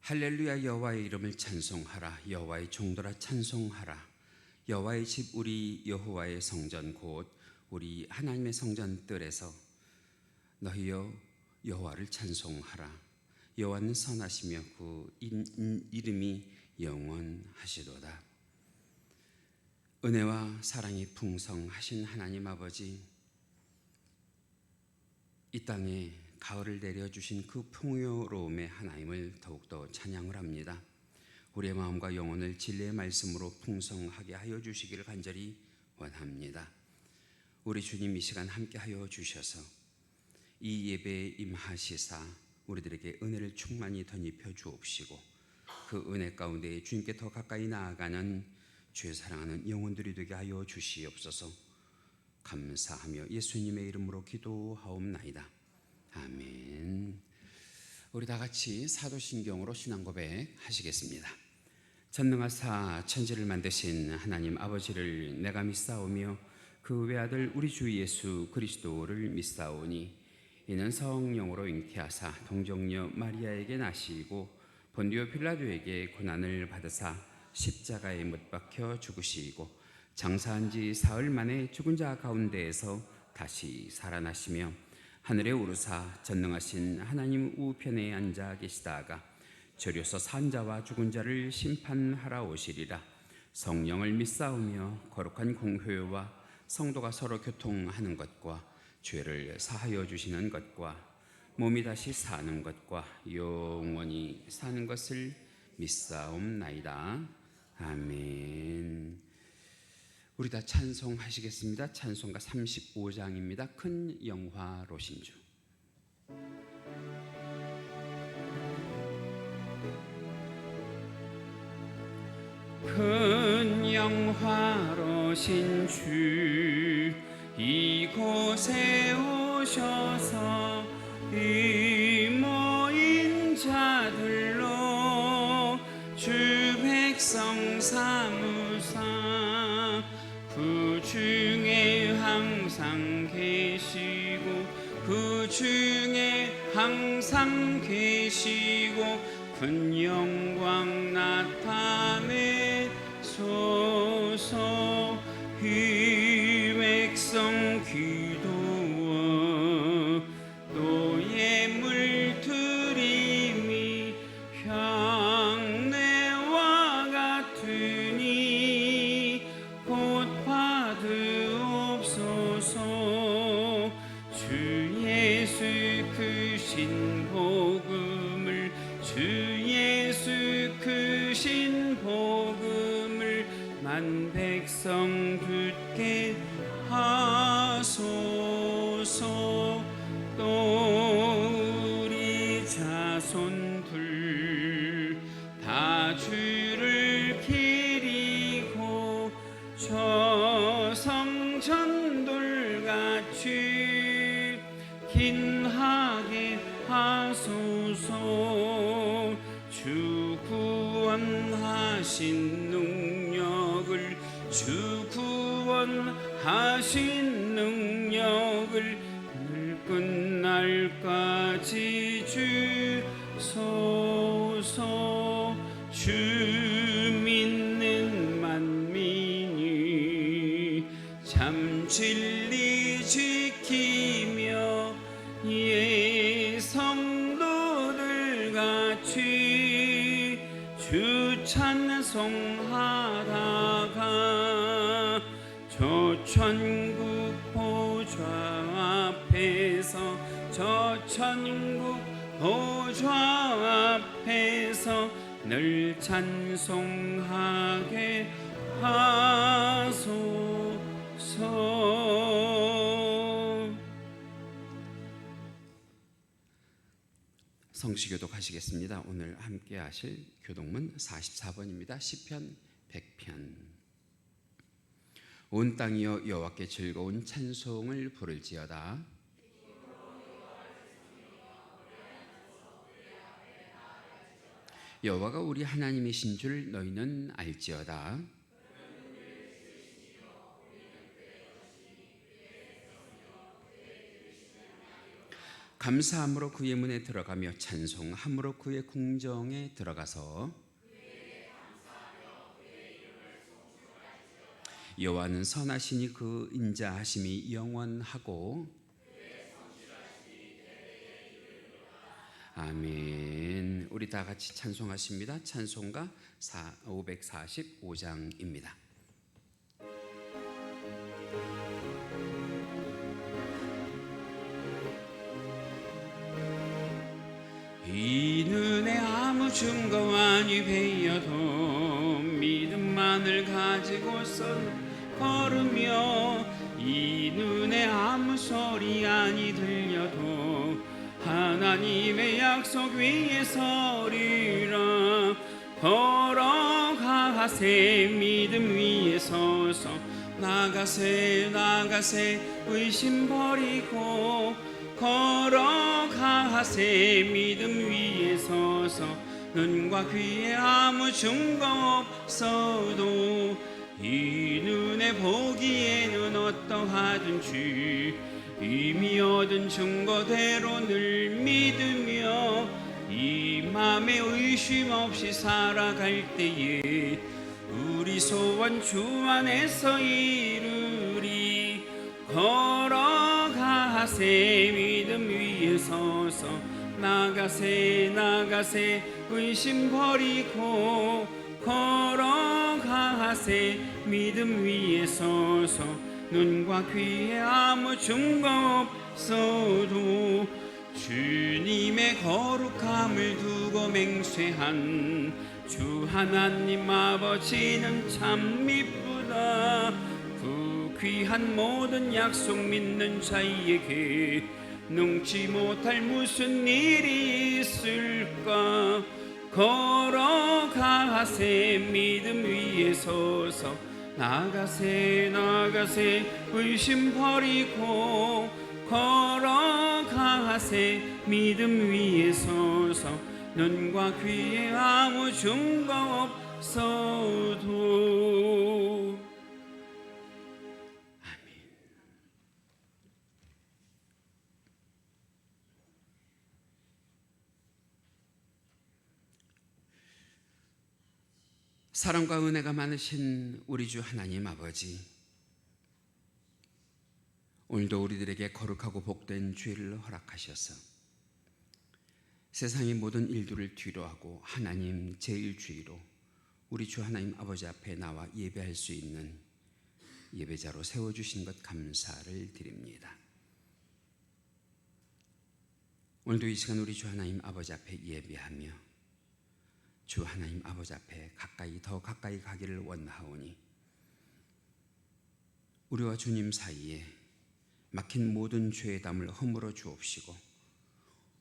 할렐루야. 여호와의 이름을 찬송하라. 여호와의 종들아 찬송하라. 여호와의 집 우리 여호와의 성전 곧 우리 하나님의 성전 뜰에서 너희여 여호와를 찬송하라. 여호와는 선하시며 그 이름이 영원하시도다. 은혜와 사랑이 풍성하신 하나님 아버지, 이 땅에 가을을 내려주신 그 풍요로움의 하나님을 더욱더 찬양을 합니다. 우리의 마음과 영혼을 진리의 말씀으로 풍성하게 하여 주시기를 간절히 원합니다. 우리 주님 이 시간 함께 하여 주셔서 이 예배에 임하시사 우리들에게 은혜를 충만히 덧입혀 주옵시고 그 은혜 가운데 주님께 더 가까이 나아가는 주의 사랑하는 영혼들이 되게 하여 주시옵소서. 감사하며 예수님의 이름으로 기도하옵나이다. 아멘. 우리 다 같이 사도신경으로 신앙 고백 하시겠습니다. 전능하사 천지를 만드신 하나님 아버지를 내가 믿사오며 그 외아들 우리 주 예수 그리스도를 믿사오니 이는 성령으로 잉태하사 동정녀 마리아에게 나시고 본디오 빌라도에게 고난을 받으사 십자가에 못 박혀 죽으시고 장사한 지 사흘 만에 죽은 자 가운데에서 다시 살아나시며 하늘에 오르사 전능하신 하나님 우편에 앉아 계시다가 저려서 산 자와 죽은 자를 심판하러 오시리라. 성령을 믿사오며 거룩한 공회와 성도가 서로 교통하는 것과 죄를 사하여 주시는 것과 몸이 다시 사는 것과 영원히 사는 것을 믿사옵나이다. 아멘. 우리 다 찬송하시겠습니다. 찬송가 35장입니다. 큰 영화로 신주. 큰 영화로 신주 이곳에 오셔서 이 모인 자들로 주 백성 삼으사 그 중에 항상 계시고 그 중에 항상 계시고 큰 영광 나타내소서. 이 백성 기도와 또 예물 드림이 향내와 같으니 곧 받으옵소서. 주 예수 크신 복음을 주 예수 크신 복음을 만 백성 듣게 하소서. 또 우리 자손들 다 주를 기리고 저 성전돌같이 긴하게 하소서. 주 구원하신 능력을 주 구원하신 능력을 늘 끝날까지 주소서. 주 믿는 만민이 참 진리 지키며 예 성도들 같이 주 찬송하다가 저 천국 보좌 앞에서 저 천국 보좌 앞에서 늘 찬송하게 하소서. 성시교독 하시겠습니다. 오늘 함께 하실 교독문 44번입니다. 시편 100편. 온 땅이여 여호와께 즐거운 찬송을 부를지어다. 여호와가 우리 하나님이신 줄 너희는 알지어다. 감사함으로 그의 문에 들어가며 찬송함으로 그의 궁정에 들어가서 여호와는 선하시니 그 인자하심이 영원하고 아멘. 우리 다 같이 찬송하십니다. 찬송가 545장입니다. 이 눈에 아무 증거 아니 베어도 믿음만을 가지고선 걸으며 이 눈에 아무 소리 아니 들려도 하나님의 약속 위에 서리라. 걸어가세 믿음 위에 서서 나가세 의심 버리고 걸어가세 믿음 위에 서서 눈과 귀에 아무 증거 없어도 이 눈에 보기에는 어떠하든지 이미 얻은 증거대로 늘 믿으며 이 맘에 의심 없이 살아갈 때에 우리 소원 주 안에서 이루리. 걸어가세 믿음 위에 서서 나가세 의심 버리고 걸어가세 믿음 위에 서서 눈과 귀에 아무 증거 없어도 주님의 거룩함을 두고 맹세한 주 하나님 아버지는 참 미쁘다. 그 귀한 모든 약속 믿는 자에게 능치 못할 무슨 일이 있을까. 걸어가세 믿음 위에 서서 나가세 의심 버리고 걸어가세 믿음 위에 서서 눈과 귀에 아무 증거 없어도. 사랑과 은혜가 많으신 우리 주 하나님 아버지, 오늘도 우리들에게 거룩하고 복된 죄를 허락하셔서 세상의 모든 일들을 뒤로하고 하나님 제1주의로 우리 주 하나님 아버지 앞에 나와 예배할 수 있는 예배자로 세워주신 것 감사를 드립니다. 오늘도 이 시간 우리 주 하나님 아버지 앞에 예배하며 주 하나님 아버지 앞에 더 가까이 가기를 원하오니 우리와 주님 사이에 막힌 모든 죄의 담을 허물어 주옵시고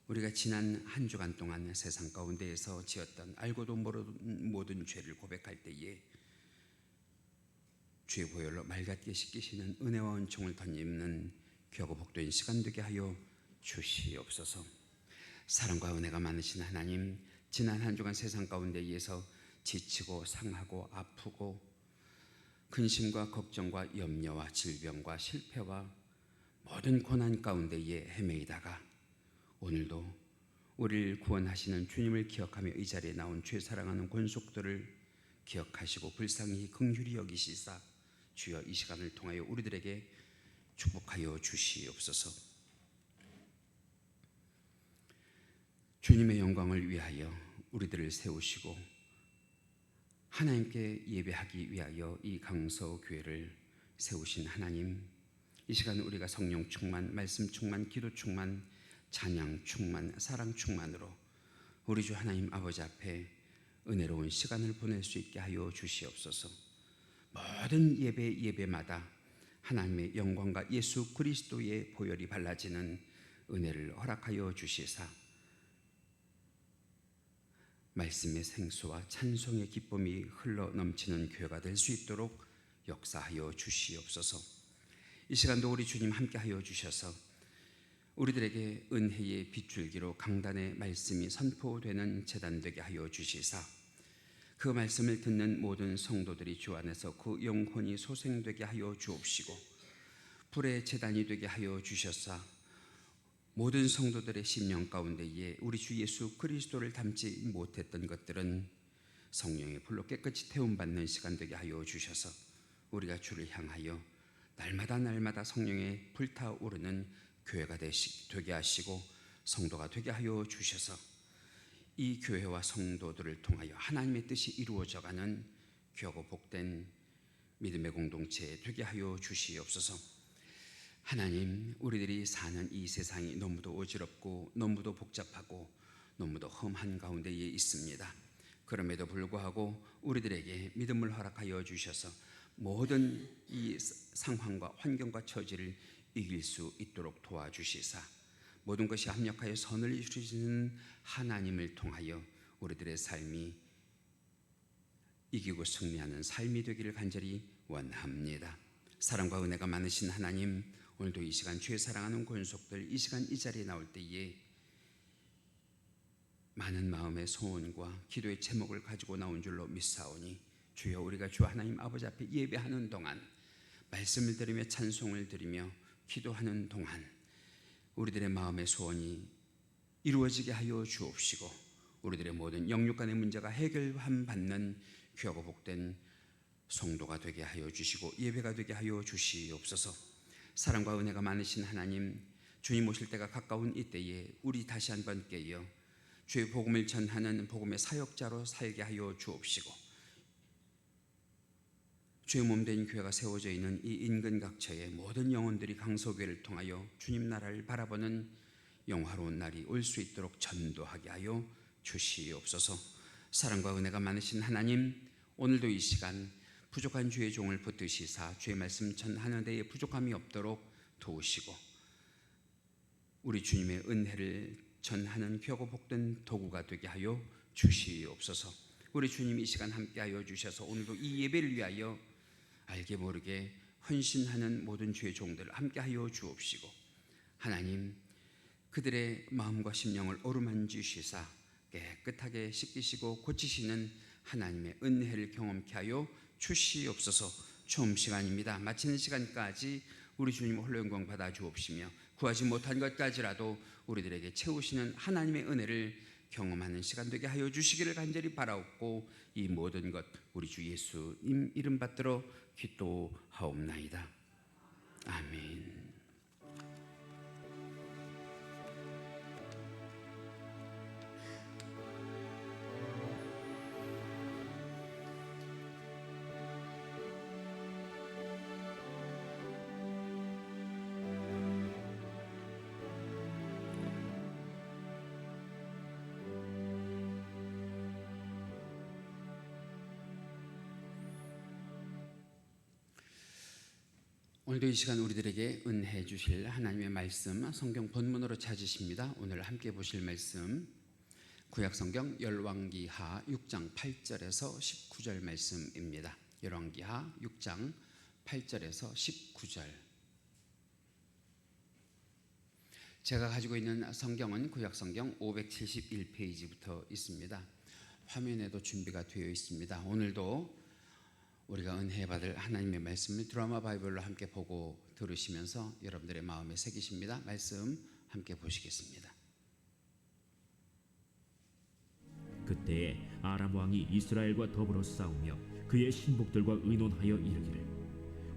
우리가 지난 한 주간 동안 세상 가운데에서 지었던 알고도 모르는 모든 죄를 고백할 때에 주의 보혈로 맑게 씻기시는 은혜와 은총을 덧입는 귀하고 복된 시간 되게 하여 주시옵소서. 사랑과 은혜가 많으신 하나님, 지난 한 주간 세상 가운데에서 지치고 상하고 아프고 근심과 걱정과 염려와 질병과 실패와 모든 고난 가운데에 헤매이다가 오늘도 우리를 구원하시는 주님을 기억하며 이 자리에 나온 죄 사랑하는 권속들을 기억하시고 불쌍히 긍휼히 여기시사 주여 이 시간을 통하여 우리들에게 축복하여 주시옵소서. 주님의 영광을 위하여 우리들을 세우시고 하나님께 예배하기 위하여 이 강서교회를 세우신 하나님, 이 시간 우리가 성령 충만, 말씀 충만, 기도 충만, 찬양 충만, 사랑 충만으로 우리 주 하나님 아버지 앞에 은혜로운 시간을 보낼 수 있게 하여 주시옵소서. 모든 예배마다 하나님의 영광과 예수 그리스도의 보혈이 발라지는 은혜를 허락하여 주시사 말씀의 생수와 찬송의 기쁨이 흘러 넘치는 교회가 될 수 있도록 역사하여 주시옵소서. 이 시간도 우리 주님 함께하여 주셔서 우리들에게 은혜의 빗줄기로 강단의 말씀이 선포되는 제단 되게 하여 주시사 그 말씀을 듣는 모든 성도들이 주 안에서 그 영혼이 소생되게 하여 주옵시고 불의 제단이 되게 하여 주셨사 모든 성도들의 심령 가운데에 우리 주 예수 그리스도를 닮지 못했던 것들은 성령의 불로 깨끗이 태움받는 시간 되게 하여 주셔서 우리가 주를 향하여 날마다 성령의 불타오르는 교회가 되게 하시고 성도가 되게 하여 주셔서 이 교회와 성도들을 통하여 하나님의 뜻이 이루어져가는 귀하고 복된 믿음의 공동체 되게 하여 주시옵소서. 하나님, 우리들이 사는 이 세상이 너무도 어지럽고 너무도 복잡하고 너무도 험한 가운데에 있습니다. 그럼에도 불구하고 우리들에게 믿음을 허락하여 주셔서 모든 이 상황과 환경과 처지를 이길 수 있도록 도와주시사 모든 것이 합력하여 선을 이루시는 하나님을 통하여 우리들의 삶이 이기고 승리하는 삶이 되기를 간절히 원합니다. 사랑과 은혜가 많으신 하나님, 오늘도 이 시간 주의 사랑하는 권속들 이 시간 이 자리에 나올 때에 많은 마음의 소원과 기도의 제목을 가지고 나온 줄로 믿사오니 주여, 우리가 주 하나님 아버지 앞에 예배하는 동안 말씀을 드리며 찬송을 드리며 기도하는 동안 우리들의 마음의 소원이 이루어지게 하여 주옵시고 우리들의 모든 영육 간의 문제가 해결함 받는 귀하고 복된 성도가 되게 하여 주시고 예배가 되게 하여 주시옵소서. 사랑과 은혜가 많으신 하나님, 주님 오실 때가 가까운 이때에 우리 다시 한번 깨어 주의 복음을 전하는 복음의 사역자로 살게 하여 주옵시고 주의 몸된 교회가 세워져 있는 이 인근 각처의 모든 영혼들이 강소교회를 통하여 주님 나라를 바라보는 영화로운 날이 올 수 있도록 전도하게 하여 주시옵소서. 사랑과 은혜가 많으신 하나님, 오늘도 이 시간 부족한 주의 종을 붙드시사 주의 말씀 전하는 데에 부족함이 없도록 도우시고 우리 주님의 은혜를 전하는 귀하고 복된 도구가 되게 하여 주시옵소서. 우리 주님 이 시간 함께하여 주셔서 오늘도 이 예배를 위하여 알게 모르게 헌신하는 모든 주의 종들을 함께하여 주옵시고 하나님, 그들의 마음과 심령을 어루만지시사 깨끗하게 씻기시고 고치시는 하나님의 은혜를 경험케 하여 주시옵소서. 처음 시간입니다. 마치는 시간까지 우리 주님 홀로 영광 받아 주옵시며 구하지 못한 것까지라도 우리들에게 채우시는 하나님의 은혜를 경험하는 시간 되게 하여 주시기를 간절히 바라옵고 이 모든 것 우리 주 예수님 이름 받들어 기도하옵나이다. 아멘. 오늘도 이 시간 우리들에게 은혜 주실 하나님의 말씀 성경 본문으로 찾으십니다. 오늘 함께 보실 말씀 구약성경 열왕기하 6장 8절에서 19절 말씀입니다. 열왕기하 6장 8절에서 19절. 제가 가지고 있는 성경은 구약성경 571페이지부터 있습니다. 화면에도 준비가 되어 있습니다. 오늘도 우리가 은혜 받을 하나님의 말씀을 드라마 바이블로 함께 보고 들으시면서 여러분들의 마음에 새기십니다. 말씀 함께 보시겠습니다. 그때에 아람 왕이 이스라엘과 더불어 싸우며 그의 신복들과 의논하여 이르기를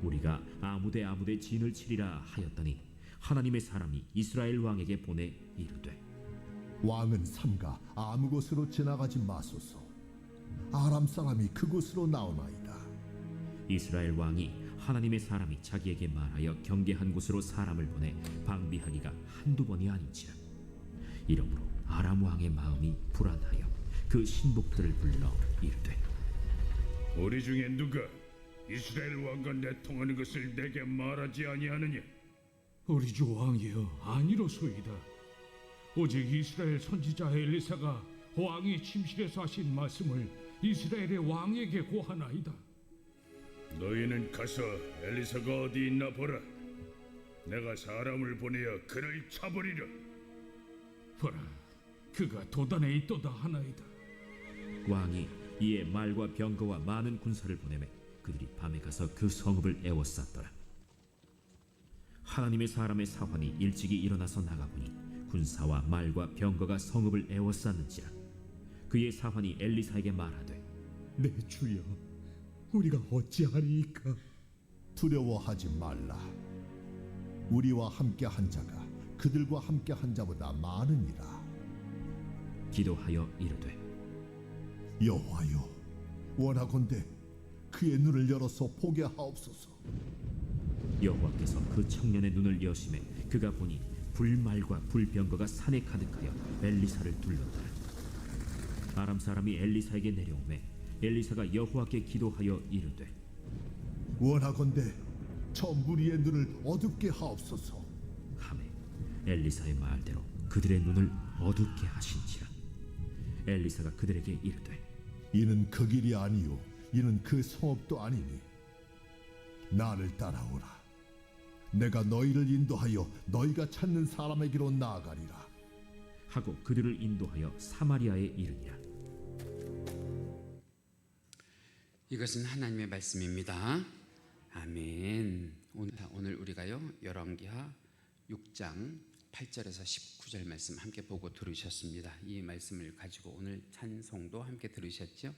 우리가 아무데 진을 치리라 하였더니 하나님의 사람이 이스라엘 왕에게 보내 이르되 왕은 삼가 아무 곳으로 지나가지 마소서. 아람 사람이 그곳으로 나오나이다. 이스라엘 왕이 하나님의 사람이 자기에게 말하여 경계한 곳으로 사람을 보내 방비하기가 한두 번이 아닌지라. 이러므로 아람 왕의 마음이 불안하여 그 신복들을 불러 이르되 우리 중에 누가 이스라엘 왕과 내통하는 것을 내게 말하지 아니하느냐? 우리 주 왕이여, 아니로소이다. 오직 이스라엘 선지자 엘리사가 왕의 침실에서 하신 말씀을 이스라엘의 왕에게 고하나이다. 너희는 가서 엘리사가 어디 있나 보라. 내가 사람을 보내어 그를 쳐버리려. 보라, 그가 도단에 있도다 하나이다. 왕이 이에 말과 병거와 많은 군사를 보내매 그들이 밤에 가서 그 성읍을 에워쌌더라. 하나님의 사람의 사환이 일찍이 일어나서 나가보니 군사와 말과 병거가 성읍을 에워쌌는지라. 그의 사환이 엘리사에게 말하되, 내 주여, 우리가 어찌하리이까? 두려워하지 말라. 우리와 함께 한 자가 그들과 함께 한 자보다 많으니라. 기도하여 이르되, 여호와여, 원하건대 그의 눈을 열어서 보게 하옵소서. 여호와께서 그 청년의 눈을 여심해 그가 보니 불말과 불병거가 산에 가득하여 엘리사를 둘렀더라. 아람 사람이 엘리사에게 내려오매 엘리사가 여호와께 기도하여 이르되, 원하건대 저 무리의 눈을 어둡게 하옵소서. 하매 엘리사의 말대로 그들의 눈을 어둡게 하신지라. 엘리사가 그들에게 이르되, 이는 그 길이 아니요 이는 그 성읍도 아니니 나를 따라오라. 내가 너희를 인도하여 너희가 찾는 사람에게로 나아가리라. 하고 그들을 인도하여 사마리아에 이르니라. 이것은 하나님의 말씀입니다. 아멘. 오늘 우리가요 열왕기하 6장 8절에서 19절 말씀 함께 보고 들으셨습니다. 이 말씀을 가지고 오늘 찬송도 함께 들으셨죠?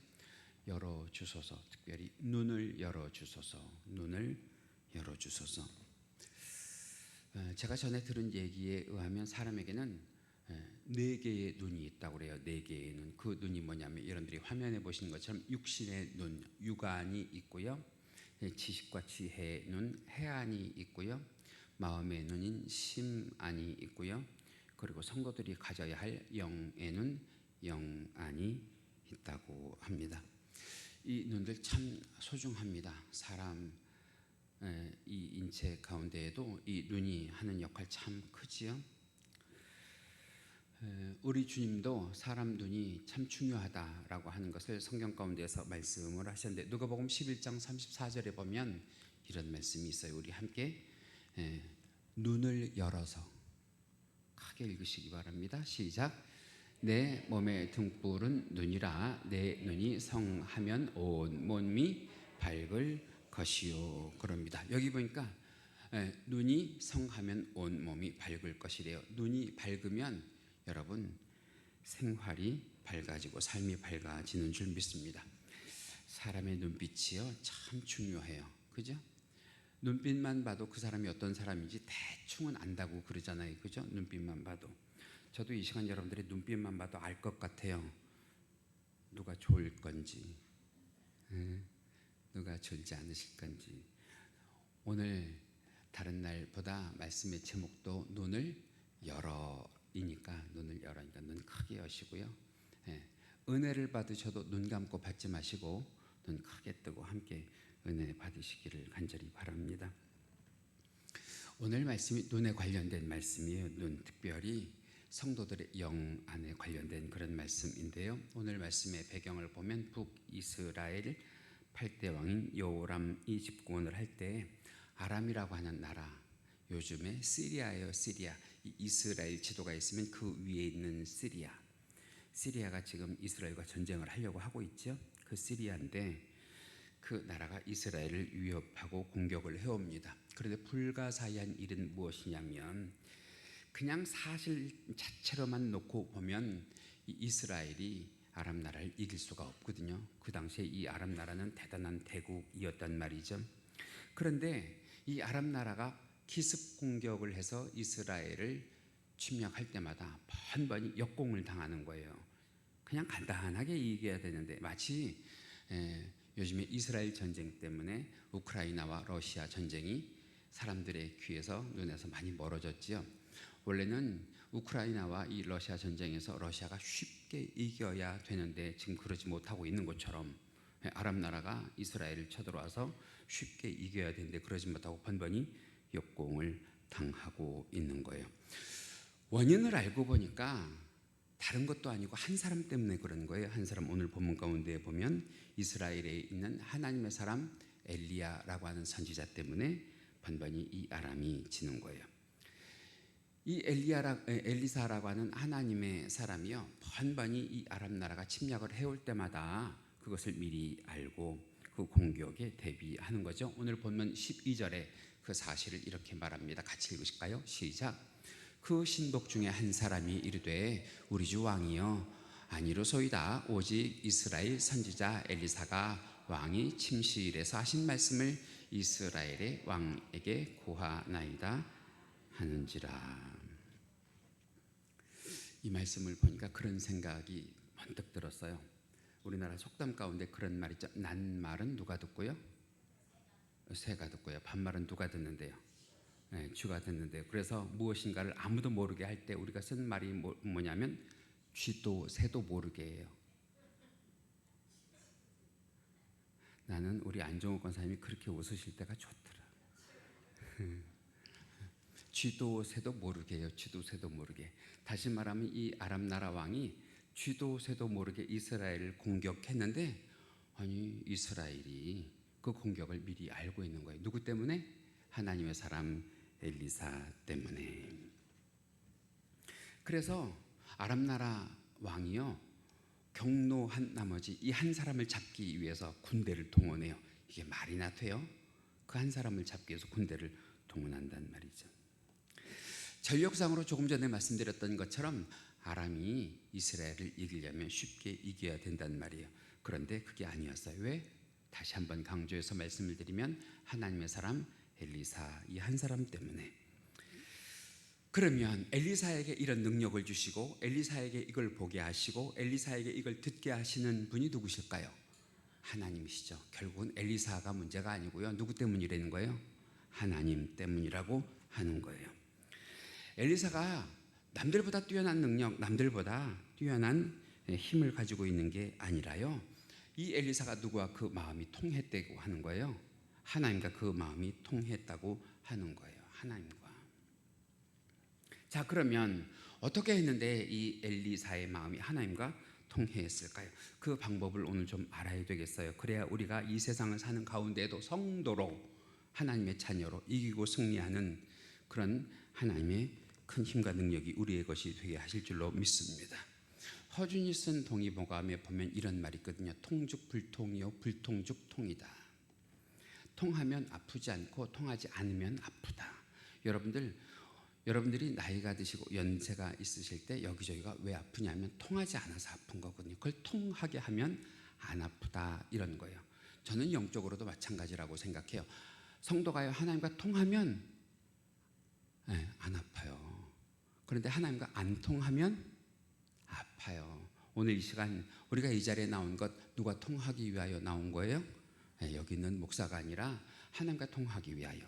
열어주소서, 특별히 눈을 열어주소서, 눈을 열어주소서. 제가 전에 들은 얘기에 의하면 사람에게는 4개의 눈이 있다고 그래요. 4개의 눈. 그 눈이 뭐냐면 여러분들이 화면에 보시는 것처럼 육신의 눈, 육안이 있고요. 지식과 지혜의 눈, 해안이 있고요. 마음의 눈인 심안이 있고요. 그리고 성도들이 가져야 할 영의 눈, 영안이 있다고 합니다. 이 눈들 참 소중합니다. 사람 이 인체 가운데에도 이 눈이 하는 역할 참 크지요. 우리 주님도 사람 눈이 참 중요하다라고 하는 것을 성경 가운데에서 말씀을 하셨는데 누가복음 11장 34절에 보면 이런 말씀이 있어요. 우리 함께 눈을 열어서 크게 읽으시기 바랍니다. 시작. 내 몸의 등불은 눈이라. 내 눈이 성하면 온 몸이 밝을 것이요. 그럽니다. 여기 보니까 눈이 성하면 온 몸이 밝을 것이래요. 눈이 밝으면 여러분 생활이 밝아지고 삶이 밝아지는 줄 믿습니다. 사람의 눈빛이요 참 중요해요. 그죠? 눈빛만 봐도 그 사람이 어떤 사람인지 대충은 안다고 그러잖아요. 그죠? 눈빛만 봐도. 저도 이 시간 여러분들의 눈빛만 봐도 알 것 같아요. 누가 좋을 건지, 누가 좋지 않으실 건지. 오늘 다른 날보다 말씀의 제목도 눈을 열어이니까 눈을 열어니까 눈 크게 여시고요. 은혜를 받으셔도 눈 감고 받지 마시고 눈 크게 뜨고 함께 은혜 받으시기를 간절히 바랍니다. 오늘 말씀이 눈에 관련된 말씀이에요. 눈, 특별히 성도들의 영 안에 관련된 그런 말씀인데요. 오늘 말씀의 배경을 보면 북이스라엘 8대 왕인 여호람이 집권을 할 때 아람이라고 하는 나라, 요즘에 시리아예요. 시리아. 이 이스라엘 지도가 있으면 그 위에 있는 시리아가 지금 이스라엘과 전쟁을 하려고 하고 있죠. 그 시리아인데 그 나라가 이스라엘을 위협하고 공격을 해옵니다. 그런데 불가사의한 일은 무엇이냐면 그냥 사실 자체로만 놓고 보면 이 이스라엘이 아람 나라를 이길 수가 없거든요. 그 당시에 이 아람 나라는 대단한 대국이었단 말이죠. 그런데 이 아람 나라가 기습 공격을 해서 이스라엘을 침략할 때마다 번번이 역공을 당하는 거예요. 그냥 간단하게 이겨야 되는데 마치 요즘에 이스라엘 전쟁 때문에 우크라이나와 러시아 전쟁이 사람들의 귀에서 눈에서 많이 멀어졌지요. 원래는 우크라이나와 이 러시아 전쟁에서 러시아가 쉽게 이겨야 되는데 지금 그러지 못하고 있는 것처럼 아랍 나라가 이스라엘을 쳐들어와서 쉽게 이겨야 되는데 그러지 못하고 번번이 역공을 당하고 있는 거예요. 원인을 알고 보니까 다른 것도 아니고 한 사람 때문에 그런 거예요. 한 사람, 오늘 본문 가운데 보면 이스라엘에 있는 하나님의 사람 엘리야라고 하는 선지자 때문에 번번이 이 아람이 지는 거예요. 이 엘리사라고 하는 하나님의 사람이요 번번이 이 아람 나라가 침략을 해올 때마다 그것을 미리 알고 그 공격에 대비하는 거죠. 오늘 본문 12절에 그 사실을 이렇게 말합니다. 같이 읽으실까요? 시작. 그 신복 중에 한 사람이 이르되 우리 주 왕이여 아니로소이다. 오직 이스라엘 선지자 엘리사가 왕이 침실에서 하신 말씀을 이스라엘의 왕에게 고하나이다 하는지라. 이 말씀을 보니까 그런 생각이 번뜩 들었어요. 우리나라 속담 가운데 그런 말 있죠. 난 말은 누가 듣고요? 새가 듣고요. 반말은 누가 듣는데요? 네, 쥐가 듣는데요. 그래서 무엇인가를 아무도 모르게 할 때 우리가 쓴 말이 뭐냐면 쥐도 새도 모르게 해요. 나는 우리 안종욱 권사님이 그렇게 웃으실 때가 좋더라. 쥐도 새도 모르게 해요. 쥐도 새도 모르게. 다시 말하면 이 아람 나라 왕이 쥐도 새도 모르게 이스라엘을 공격했는데, 아니 이스라엘이 그 공격을 미리 알고 있는 거예요. 누구 때문에? 하나님의 사람 엘리사 때문에. 그래서 아람 나라 왕이요 경노한 나머지 이 한 사람을 잡기 위해서 군대를 동원해요. 이게 말이나 돼요? 그 한 사람을 잡기 위해서 군대를 동원한단 말이죠. 전력상으로 조금 전에 말씀드렸던 것처럼 아람이 이스라엘을 이기려면 쉽게 이겨야 된단 말이에요. 그런데 그게 아니었어요. 왜? 다시 한번 강조해서 말씀을 드리면 하나님의 사람 엘리사 이 한 사람 때문에. 그러면 엘리사에게 이런 능력을 주시고 엘리사에게 이걸 보게 하시고 엘리사에게 이걸 듣게 하시는 분이 누구실까요? 하나님이시죠. 결국은 엘리사가 문제가 아니고요. 누구 때문이라는 거예요? 하나님 때문이라고 하는 거예요. 엘리사가 남들보다 뛰어난 능력, 남들보다 뛰어난 힘을 가지고 있는 게 아니라요. 이 엘리사가 누구와 그 마음이 통했다고 하는 거예요. 하나님과 그 마음이 통했다고 하는 거예요. 하나님과. 자, 그러면 어떻게 했는데 이 엘리사의 마음이 하나님과 통했을까요? 그 방법을 오늘 좀 알아야 되겠어요. 그래야 우리가 이 세상을 사는 가운데에도 성도로 하나님의 자녀로 이기고 승리하는 그런 하나님의 큰 힘과 능력이 우리의 것이 되게 하실 줄로 믿습니다. 허준이 쓴 동의보감에 보면 이런 말이 있거든요. 통죽불통이요 불통죽통이다. 통하면 아프지 않고 통하지 않으면 아프다. 여러분들이 나이가 드시고 연세가 있으실 때 여기저기가 왜 아프냐면 통하지 않아서 아픈 거거든요. 그걸 통하게 하면 안 아프다 이런 거예요. 저는 영적으로도 마찬가지라고 생각해요. 성도가요 하나님과 통하면 안 아파요. 그런데 하나님과 안 통하면 아파요. 오늘 이 시간 우리가 이 자리에 나온 것 누가 통하기 위하여 나온 거예요? 여기 있는 목사가 아니라 하나님과 통하기 위하여.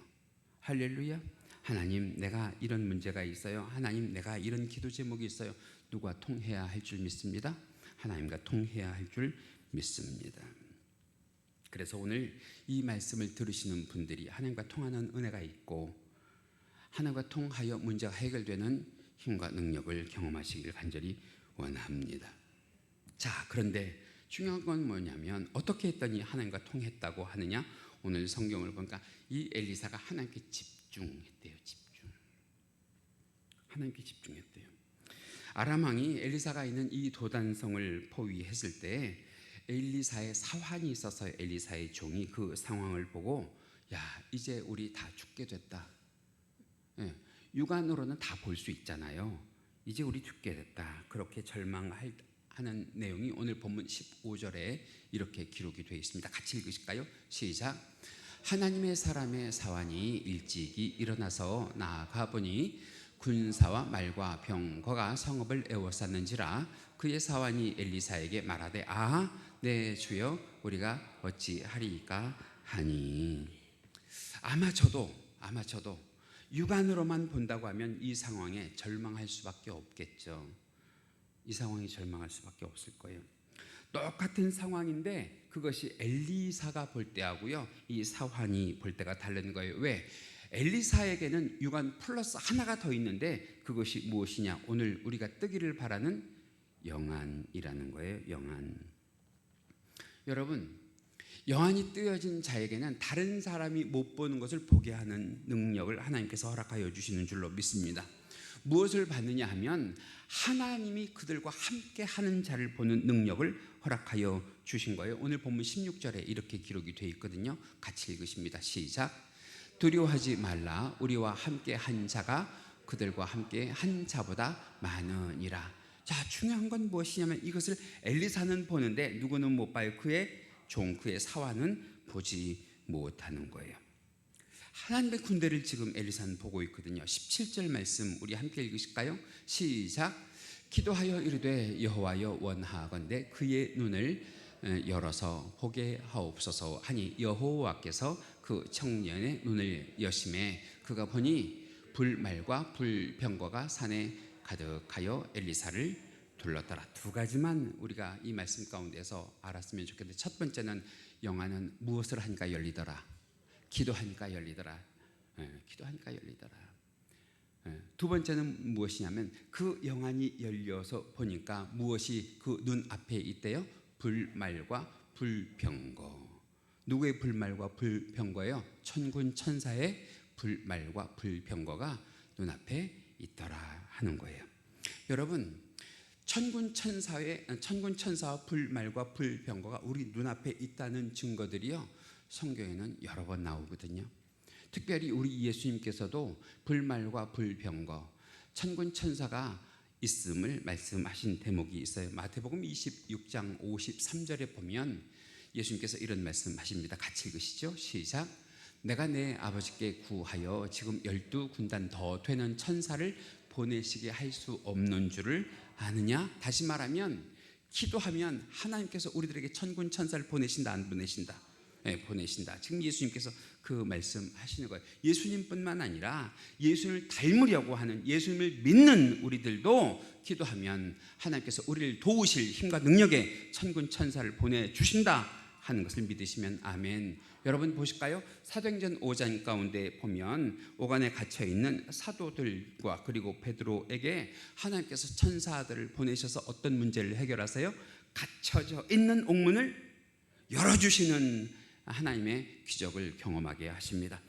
할렐루야. 하나님 내가 이런 문제가 있어요. 하나님 내가 이런 기도 제목이 있어요. 누가 통해야 할 줄 믿습니다. 하나님과 통해야 할 줄 믿습니다. 그래서 오늘 이 말씀을 들으시는 분들이 하나님과 통하는 은혜가 있고 하나님과 통하여 문제가 해결되는 힘과 능력을 경험하시기를 간절히 원합니다. 자, 그런데 중요한 건 뭐냐면 어떻게 했더니 하나님과 통했다고 하느냐? 오늘 성경을 보니까 이 엘리사가 하나님께 집중했대요. 하나님께 집중했대요. 아람 왕이 엘리사가 있는 이 도단성을 포위했을 때 엘리사의 사환이 있어서 엘리사의 종이 그 상황을 보고 야 이제 우리 다 죽게 됐다. 육안으로는 다 볼 수 있잖아요. 이제 우리 죽게 됐다. 그렇게 절망하는 내용이 오늘 본문 15절에 이렇게 기록이 되어 있습니다. 같이 읽으실까요? 시작. 하나님의 사람의 사환이 일찍이 일어나서 나아가 보니 군사와 말과 병거가 성읍을 에워쌌는지라. 그의 사환이 엘리사에게 말하되 내 주여 우리가 어찌하리이까 하니. 아마 저도 육안으로만 본다고 하면 이 상황에 절망할 수밖에 없겠죠. 이 상황에 절망할 수밖에 없을 거예요. 똑같은 상황인데 그것이 엘리사가 볼 때하고요 이 사환이 볼 때가 다른 거예요. 왜? 엘리사에게는 육안 플러스 하나가 더 있는데 그것이 무엇이냐? 오늘 우리가 뜨기를 바라는 영안이라는 거예요. 영안. 여러분, 영안이 뜨여진 자에게는 다른 사람이 못 보는 것을 보게 하는 능력을 하나님께서 허락하여 주시는 줄로 믿습니다. 무엇을 받느냐 하면 하나님이 그들과 함께 하는 자를 보는 능력을 허락하여 주신 거예요. 오늘 본문 16절에 이렇게 기록이 되어 있거든요. 같이 읽으십니다. 시작. 두려워하지 말라. 우리와 함께 한 자가 그들과 함께 한 자보다 많으니라. 자, 중요한 건 무엇이냐면 이것을 엘리사는 보는데 누구는 못 봐요. 그의 종, 그의 사환은 보지 못하는 거예요. 하나님의 군대를 지금 엘리사는 보고 있거든요. 17절 말씀 우리 함께 읽으실까요? 시작. 기도하여 이르되 여호와여 원하건대 그의 눈을 열어서 보게 하옵소서 하니 여호와께서 그 청년의 눈을 여심해 그가 보니 불말과 불병거가 산에 가득하여 엘리사를 둘렀더라. 두 가지만 우리가 이 말씀 가운데서 알았으면 좋겠는데, 첫 번째는 영화는 무엇을 하니까 열리더라? 기도하니까 열리더라. 기도하니까 열리더라. 두 번째는 무엇이냐면 그 영안이 열려서 보니까 무엇이 그 눈앞에 있대요? 불말과 불병거. 누구의 불말과 불병거예요? 천군 천사의 불말과 불병거가 눈앞에 있더라 하는 거예요. 여러분, 천군 천사와 불말과 불병거가 우리 눈앞에 있다는 증거들이요, 성경에는 여러 번 나오거든요. 특별히 우리 예수님께서도 불말과 불병거, 천군 천사가 있음을 말씀하신 대목이 있어요. 마태복음 26장 53절에 보면 예수님께서 이런 말씀하십니다. 같이 읽으시죠. 시작. 내가 내 아버지께 구하여 지금 12군단 더 되는 천사를 보내시게 할 수 없는 줄을 아느냐? 다시 말하면 기도하면 하나님께서 우리들에게 천군 천사를 보내신다, 안 보내신다? 네, 보내신다. 지금 예수님께서 그 말씀하시는 거예요. 예수님뿐만 아니라 예수님을 닮으려고 하는, 예수님을 믿는 우리들도 기도하면 하나님께서 우리를 도우실 힘과 능력의 천군 천사를 보내주신다 하는 것을 믿으시면 아멘. 여러분 보실까요? 사도행전 5장 가운데 보면 오간에 갇혀있는 사도들과 그리고 베드로에게 하나님께서 천사들을 보내셔서 어떤 문제를 해결하세요? 갇혀져 있는 옥문을 열어주시는 하나님의 기적을 경험하게 하십니다.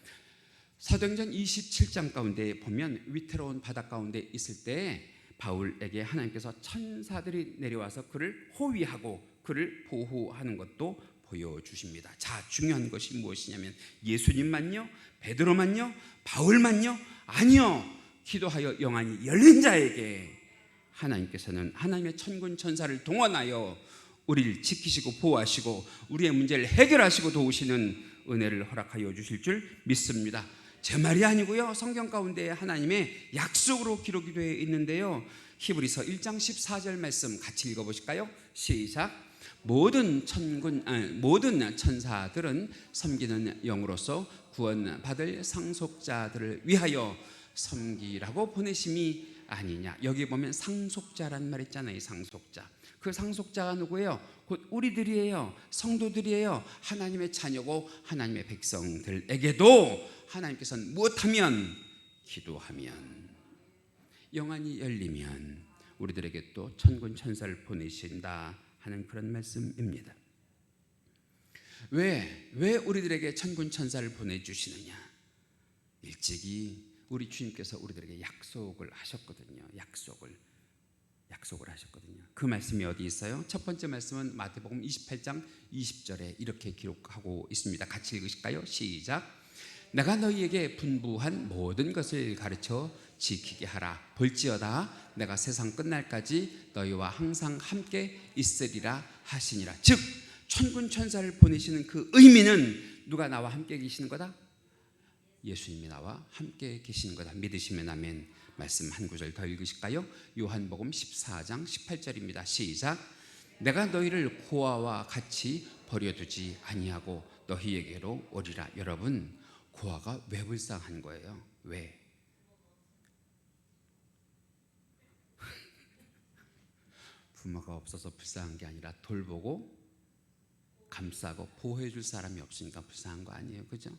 사도행전 27장 가운데 보면 위태로운 바다 가운데 있을 때 바울에게 하나님께서 천사들이 내려와서 그를 호위하고 그를 보호하는 것도 보여주십니다. 자, 중요한 것이 무엇이냐면 예수님만요? 베드로만요? 바울만요? 아니요. 기도하여 영안이 열린 자에게 하나님께서는 하나님의 천군 천사를 동원하여 우리를 지키시고 보호하시고 우리의 문제를 해결하시고 도우시는 은혜를 허락하여 주실 줄 믿습니다. 제 말이 아니고요, 성경 가운데 하나님의 약속으로 기록이 되어 있는데요, 히브리서 1장 14절 말씀 같이 읽어보실까요? 시작. 모든 천사들은 섬기는 영으로서 구원받을 상속자들을 위하여 섬기라고 보내심이 아니냐. 여기 보면 상속자란 말 있잖아요. 상속자. 그 상속자가 누구예요? 곧 우리들이에요. 성도들이에요. 하나님의 자녀고 하나님의 백성들에게도 하나님께서는 무엇하면? 기도하면, 영안이 열리면 우리들에게 또 천군 천사를 보내신다 하는 그런 말씀입니다. 왜 우리들에게 천군 천사를 보내주시느냐? 일찍이 우리 주님께서 우리들에게 약속을 하셨거든요. 약속을 하셨거든요. 그 말씀이 어디 있어요? 첫 번째 말씀은 마태복음 28장 20절에 이렇게 기록하고 있습니다. 같이 읽으실까요? 시작. 내가 너희에게 분부한 모든 것을 가르쳐 지키게 하라. 볼지어다 내가 세상 끝날까지 너희와 항상 함께 있으리라 하시니라. 즉 천군 천사를 보내시는 그 의미는 누가 나와 함께 계시는 거다? 예수님이 나와 함께 계시는 거다. 믿으시면 아멘. 말씀 한 구절 더 읽으실까요? 요한복음 14장 18절입니다. 시작. 내가 너희를 고아와 같이 버려두지 아니하고 너희에게로 오리라. 여러분, 고아가 왜 불쌍한 거예요? 왜? 부모가 없어서 불쌍한 게 아니라 돌보고 감싸고 보호해 줄 사람이 없으니까 불쌍한 거 아니에요. 그죠?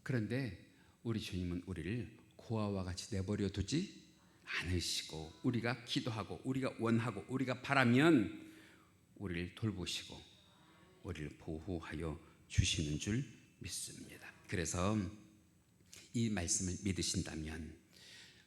그런데 우리 주님은 우리를 고아와 같이 내버려 두지 않으시고 우리가 기도하고 우리가 원하고 우리가 바라면 우리를 돌보시고 우리를 보호하여 주시는 줄 믿습니다. 그래서 이 말씀을 믿으신다면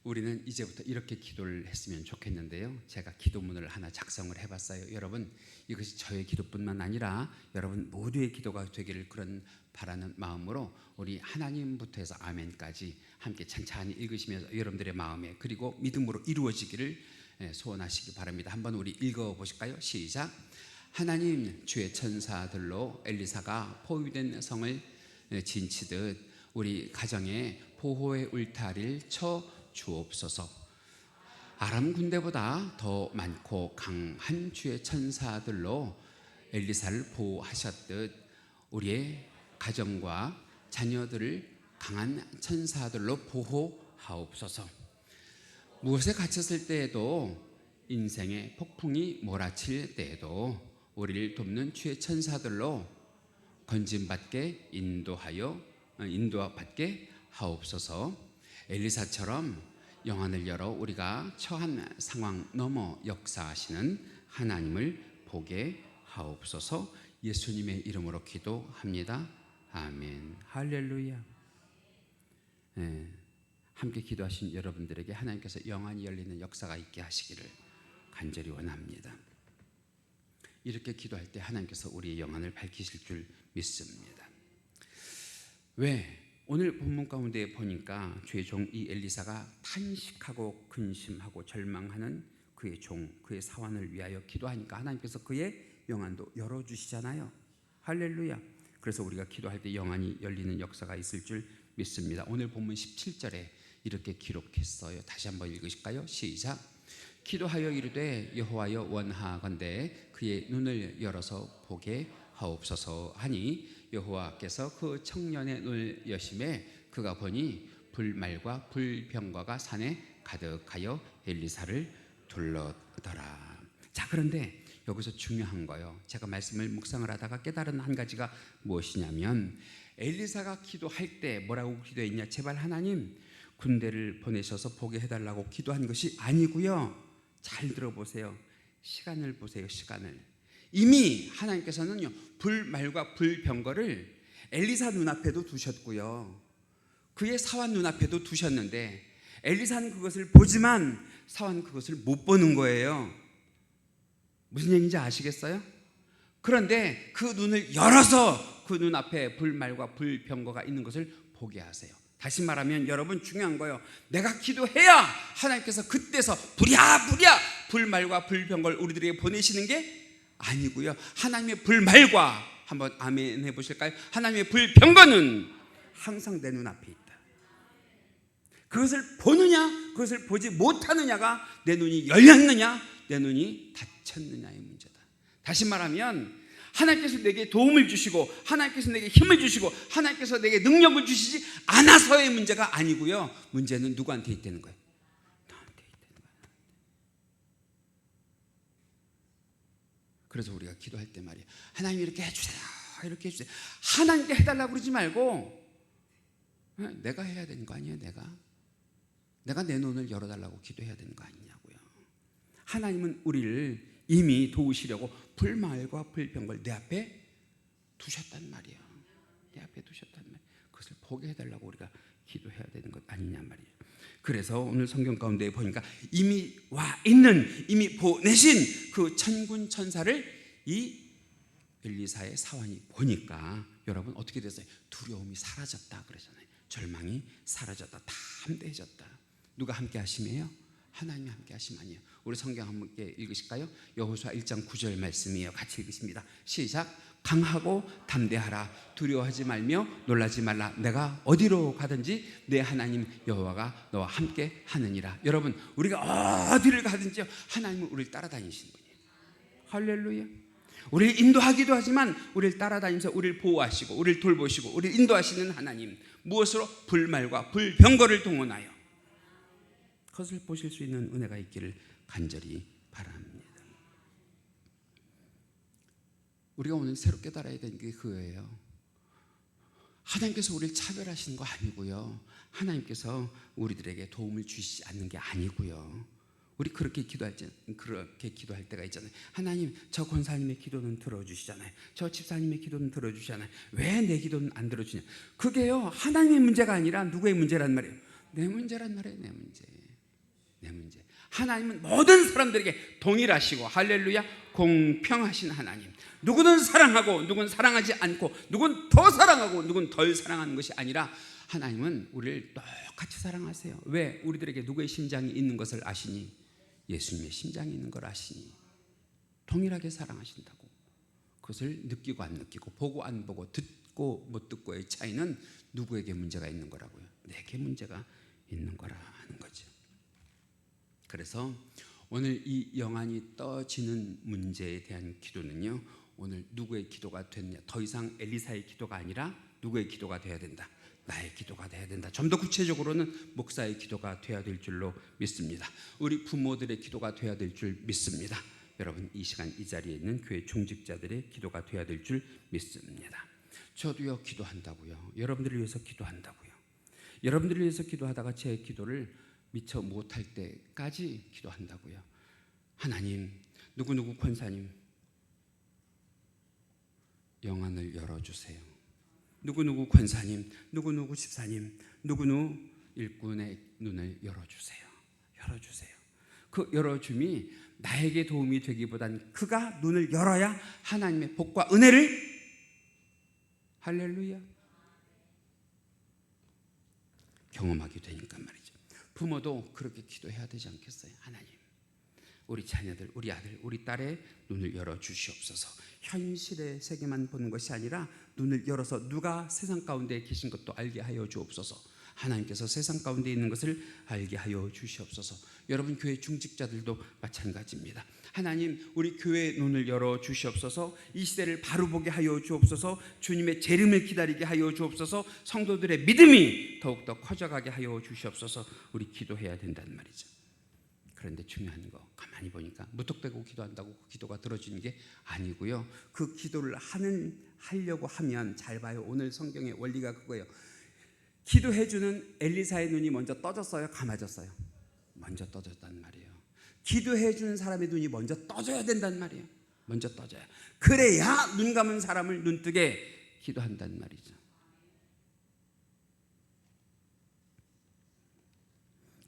우리는 이제부터 이렇게 기도를 했으면 좋겠는데요. 제가 기도문을 하나 작성을 해봤어요. 여러분, 이것이 저의 기도뿐만 아니라 여러분 모두의 기도가 되기를 그런 바라는 마음으로 우리 하나님부터 해서 아멘까지 함께 찬찬히 읽으시면서 여러분들의 마음에 그리고 믿음으로 이루어지기를 소원하시기 바랍니다. 한번 우리 읽어보실까요? 시작. 하나님, 주의 천사들로 엘리사가 포위된 성을 진치듯 우리 가정에 보호의 울타리를 쳐 주옵소서. 아람 군대보다 더 많고 강한 주의 천사들로 엘리사를 보호하셨듯 우리의 가정과 자녀들을 강한 천사들로 보호하옵소서. 무엇에 갇혔을 때에도 인생의 폭풍이 몰아칠 때에도 우리를 돕는 주의 천사들로 건짐받게 인도받게 하옵소서. 엘리사처럼 영안을 열어 우리가 처한 상황 넘어 역사하시는 하나님을 보게 하옵소서. 예수님의 이름으로 기도합니다. 아멘. 할렐루야. 함께 기도하신 여러분들에게 하나님께서 영안이 열리는 역사가 있게 하시기를 간절히 원합니다. 이렇게 기도할 때 하나님께서 우리의 영안을 밝히실 줄 믿습니다. 왜? 오늘 본문 가운데 보니까 주의 종 이 엘리사가 탄식하고 근심하고 절망하는 그의 종, 그의 사환을 위하여 기도하니까 하나님께서 그의 영안도 열어주시잖아요. 할렐루야. 그래서 우리가 기도할 때 영안이 열리는 역사가 있을 줄 믿습니다. 오늘 본문 17절에 이렇게 기록했어요. 다시 한번 읽으실까요? 시작. 기도하여 이르되 여호와여 원하건대 그의 눈을 열어서 보게 하옵소서 하니 여호와께서 그 청년의 눈을 여심해 그가 보니 불말과 불병과가 산에 가득하여 엘리사를 둘렀더라. 자, 그런데 여기서 중요한 거요. 제가 말씀을 묵상을 하다가 깨달은 한 가지가 무엇이냐면 엘리사가 기도할 때 뭐라고 기도했냐? 제발 하나님 군대를 보내셔서 보게 해달라고 기도한 것이 아니고요. 잘 들어보세요. 시간을 보세요. 시간을. 이미 하나님께서는요 불말과 불병거를 엘리사 눈앞에도 두셨고요, 그의 사환 눈앞에도 두셨는데 엘리사는 그것을 보지만 사환은 그것을 못 보는 거예요. 무슨 얘기인지 아시겠어요? 그런데 그 눈을 열어서 그 눈앞에 불말과 불병거가 있는 것을 보게 하세요. 다시 말하면 여러분 중요한 거예요. 내가 기도해야 하나님께서 그때서 부랴부랴 불말과 불병거를 우리들에게 보내시는 게 아니고요, 하나님의 불말과 한번 아멘 해보실까요? 하나님의 불병거는 항상 내 눈앞에 있다. 그것을 보느냐 그것을 보지 못하느냐가 내 눈이 열렸느냐 내 눈이 닫혔느냐의 문제다. 다시 말하면 하나님께서 내게 도움을 주시고 하나님께서 내게 힘을 주시고 하나님께서 내게 능력을 주시지 않아서의 문제가 아니고요, 문제는 누구한테 있다는 거예요? 나한테 있다는 거예요. 그래서 우리가 기도할 때 말이에요, 하나님 이렇게 해주세요, 이렇게 해주세요. 하나님께 해달라고 그러지 말고 내가 해야 되는 거 아니에요? 내가 내 눈을 열어달라고 기도해야 되는 거 아니냐고요. 하나님은 우리를 이미 도우시려고 불말과 불병걸 내 앞에 두셨단 말이에요. 내 앞에 두셨단 말이에요. 그것을 보게 해달라고 우리가 기도해야 되는 것 아니냐 말이에요. 그래서 오늘 성경 가운데 보니까 이미 와 있는, 이미 보내신 그 천군 천사를 이 엘리사의 사환이 보니까 여러분 어떻게 됐어요? 두려움이 사라졌다 그러잖아요. 절망이 사라졌다, 담대해졌다. 누가 함께 하심이에요? 하나님이 함께 하심 아니에요. 우리 성경 함께 읽으실까요? 여호수아 1장 9절 말씀이에요. 같이 읽으십니다. 시작. 강하고 담대하라. 두려워하지 말며 놀라지 말라. 내가 어디로 가든지 내 하나님 여호와가 너와 함께 하느니라. 여러분 우리가 어디를 가든지 하나님은 우리를 따라다니시는 분이에요. 할렐루야. 우리를 인도하기도 하지만 우리를 따라다니면서 우리를 보호하시고 우리를 돌보시고 우리를 인도하시는 하나님, 무엇으로? 불말과 불병거를 동원하여 그것을 보실 수 있는 은혜가 있기를 간절히 바랍니다. 우리가 오늘 새로 깨달아야 되는 게 그거예요. 하나님께서 우리를 차별하시는 거 아니고요, 하나님께서 우리들에게 도움을 주시지 않는 게 아니고요, 우리 그렇게 기도할 때가 있잖아요. 하나님, 저 권사님의 기도는 들어주시잖아요. 저 집사님의 기도는 들어주시잖아요. 왜 내 기도는 안 들어주냐? 그게요, 하나님의 문제가 아니라 누구의 문제란 말이에요? 내 문제란 말이에요. 내 문제. 하나님은 모든 사람들에게 동일하시고, 할렐루야, 공평하신 하나님. 누구는 사랑하고 누구는 사랑하지 않고, 누구는 더 사랑하고 누구는 덜 사랑하는 것이 아니라 하나님은 우리를 똑같이 사랑하세요. 왜? 우리들에게 누구의 심장이 있는 것을 아시니? 예수님의 심장이 있는 걸 아시니 동일하게 사랑하신다고. 그것을 느끼고 안 느끼고, 보고 안 보고, 듣고 못 듣고의 차이는 누구에게 문제가 있는 거라고요? 내게 문제가 있는 거라 하는 거죠. 그래서 오늘 이 영안이 떠지는 문제에 대한 기도는요, 오늘 누구의 기도가 됐냐, 더 이상 엘리사의 기도가 아니라 누구의 기도가 돼야 된다? 나의 기도가 돼야 된다. 좀 더 구체적으로는 목사의 기도가 돼야 될 줄로 믿습니다. 우리 부모들의 기도가 돼야 될 줄 믿습니다. 여러분, 이 시간 이 자리에 있는 교회 중직자들의 기도가 돼야 될 줄 믿습니다. 저도요, 기도한다고요. 여러분들을 위해서 기도한다고요. 여러분들을 위해서 기도하다가 제 기도를 미처 못할 때까지 기도한다고요. 하나님, 누구누구 권사님 영안을 열어주세요. 누구누구 권사님, 누구누구 집사님, 누구누구 일꾼의 눈을 열어주세요. 그 열어줌이 나에게 도움이 되기보단 그가 눈을 열어야 하나님의 복과 은혜를, 할렐루야, 경험하게 되니까 말이죠. 부모도 그렇게 기도해야 되지 않겠어요? 하나님, 우리 자녀들, 우리 아들, 우리 딸의 눈을 열어주시옵소서. 현실의 세계만 보는 것이 아니라 눈을 열어서 누가 세상 가운데 계신 것도 알게 하여 주옵소서. 하나님께서 세상 가운데 있는 것을 알게 하여 주시옵소서. 여러분, 교회 중직자들도 마찬가지입니다. 하나님, 우리 교회의 눈을 열어 주시옵소서. 이 시대를 바로 보게 하여 주옵소서. 주님의 재림을 기다리게 하여 주옵소서. 성도들의 믿음이 더욱더 커져가게 하여 주시옵소서. 우리 기도해야 된다는 말이죠. 그런데 중요한 거, 가만히 보니까 무턱대고 기도한다고 그 기도가 들어지는 게 아니고요. 그 기도를 하려고 하면, 잘 봐요. 오늘 성경의 원리가 그거예요. 기도해주는 엘리사의 눈이 먼저 떠졌어요? 감아졌어요? 먼저 떠졌단 말이에요. 기도해주는 사람의 눈이 먼저 떠져야 된단 말이에요. 먼저 떠져야. 그래야 눈 감은 사람을 눈뜨게 기도한단 말이죠.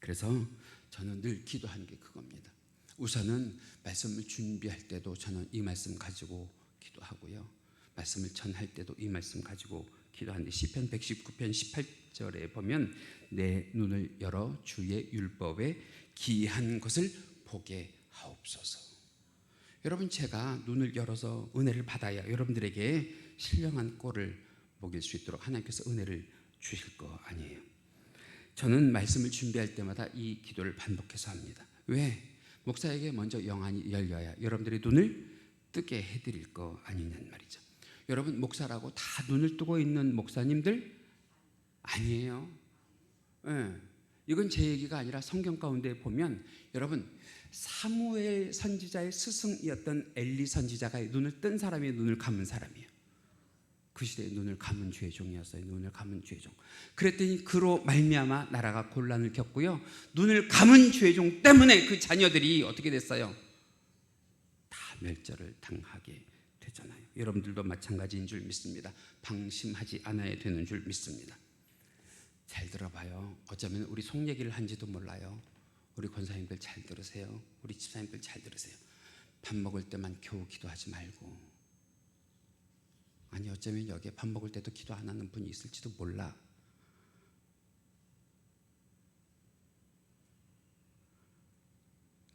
그래서 저는 늘 기도한 게 그겁니다. 우선은 말씀을 준비할 때도 저는 이 말씀 가지고 기도하고요. 말씀을 전할 때도 이 말씀 가지고 기도하는데, 시편 119편 18절에 보면 내 눈을 열어 주의 율법에 기이한 것을 보게 하옵소서. 여러분, 제가 눈을 열어서 은혜를 받아야 여러분들에게 신령한 꼴을 먹일 수 있도록 하나님께서 은혜를 주실 거 아니에요. 저는 말씀을 준비할 때마다 이 기도를 반복해서 합니다. 왜? 목사에게 먼저 영안이 열려야 여러분들의 눈을 뜨게 해드릴 거 아니냐는 말이죠. 여러분, 목사라고 다 눈을 뜨고 있는 목사님들 아니에요. 이건 제 얘기가 아니라 성경 가운데 보면, 여러분, 사무엘 선지자의 스승이었던 엘리 선지자가 눈을 뜬 사람이 눈을 감은 사람이에요. 그 시대에 눈을 감은 죄종이었어요. 눈을 감은 죄종. 그랬더니 그로 말미암아 나라가 곤란을 겪고요. 눈을 감은 죄종 때문에 그 자녀들이 어떻게 됐어요? 다 멸절을 당하게 되잖아요. 여러분들도 마찬가지인 줄 믿습니다. 방심하지 않아야 되는 줄 믿습니다. 잘 들어봐요. 어쩌면 우리 속 얘기를 한지도 몰라요. 우리 권사님들 잘 들으세요. 우리 집사님들 잘 들으세요. 밥 먹을 때만 겨우 기도하지 말고, 아니, 어쩌면 여기에 밥 먹을 때도 기도 안 하는 분이 있을지도 몰라.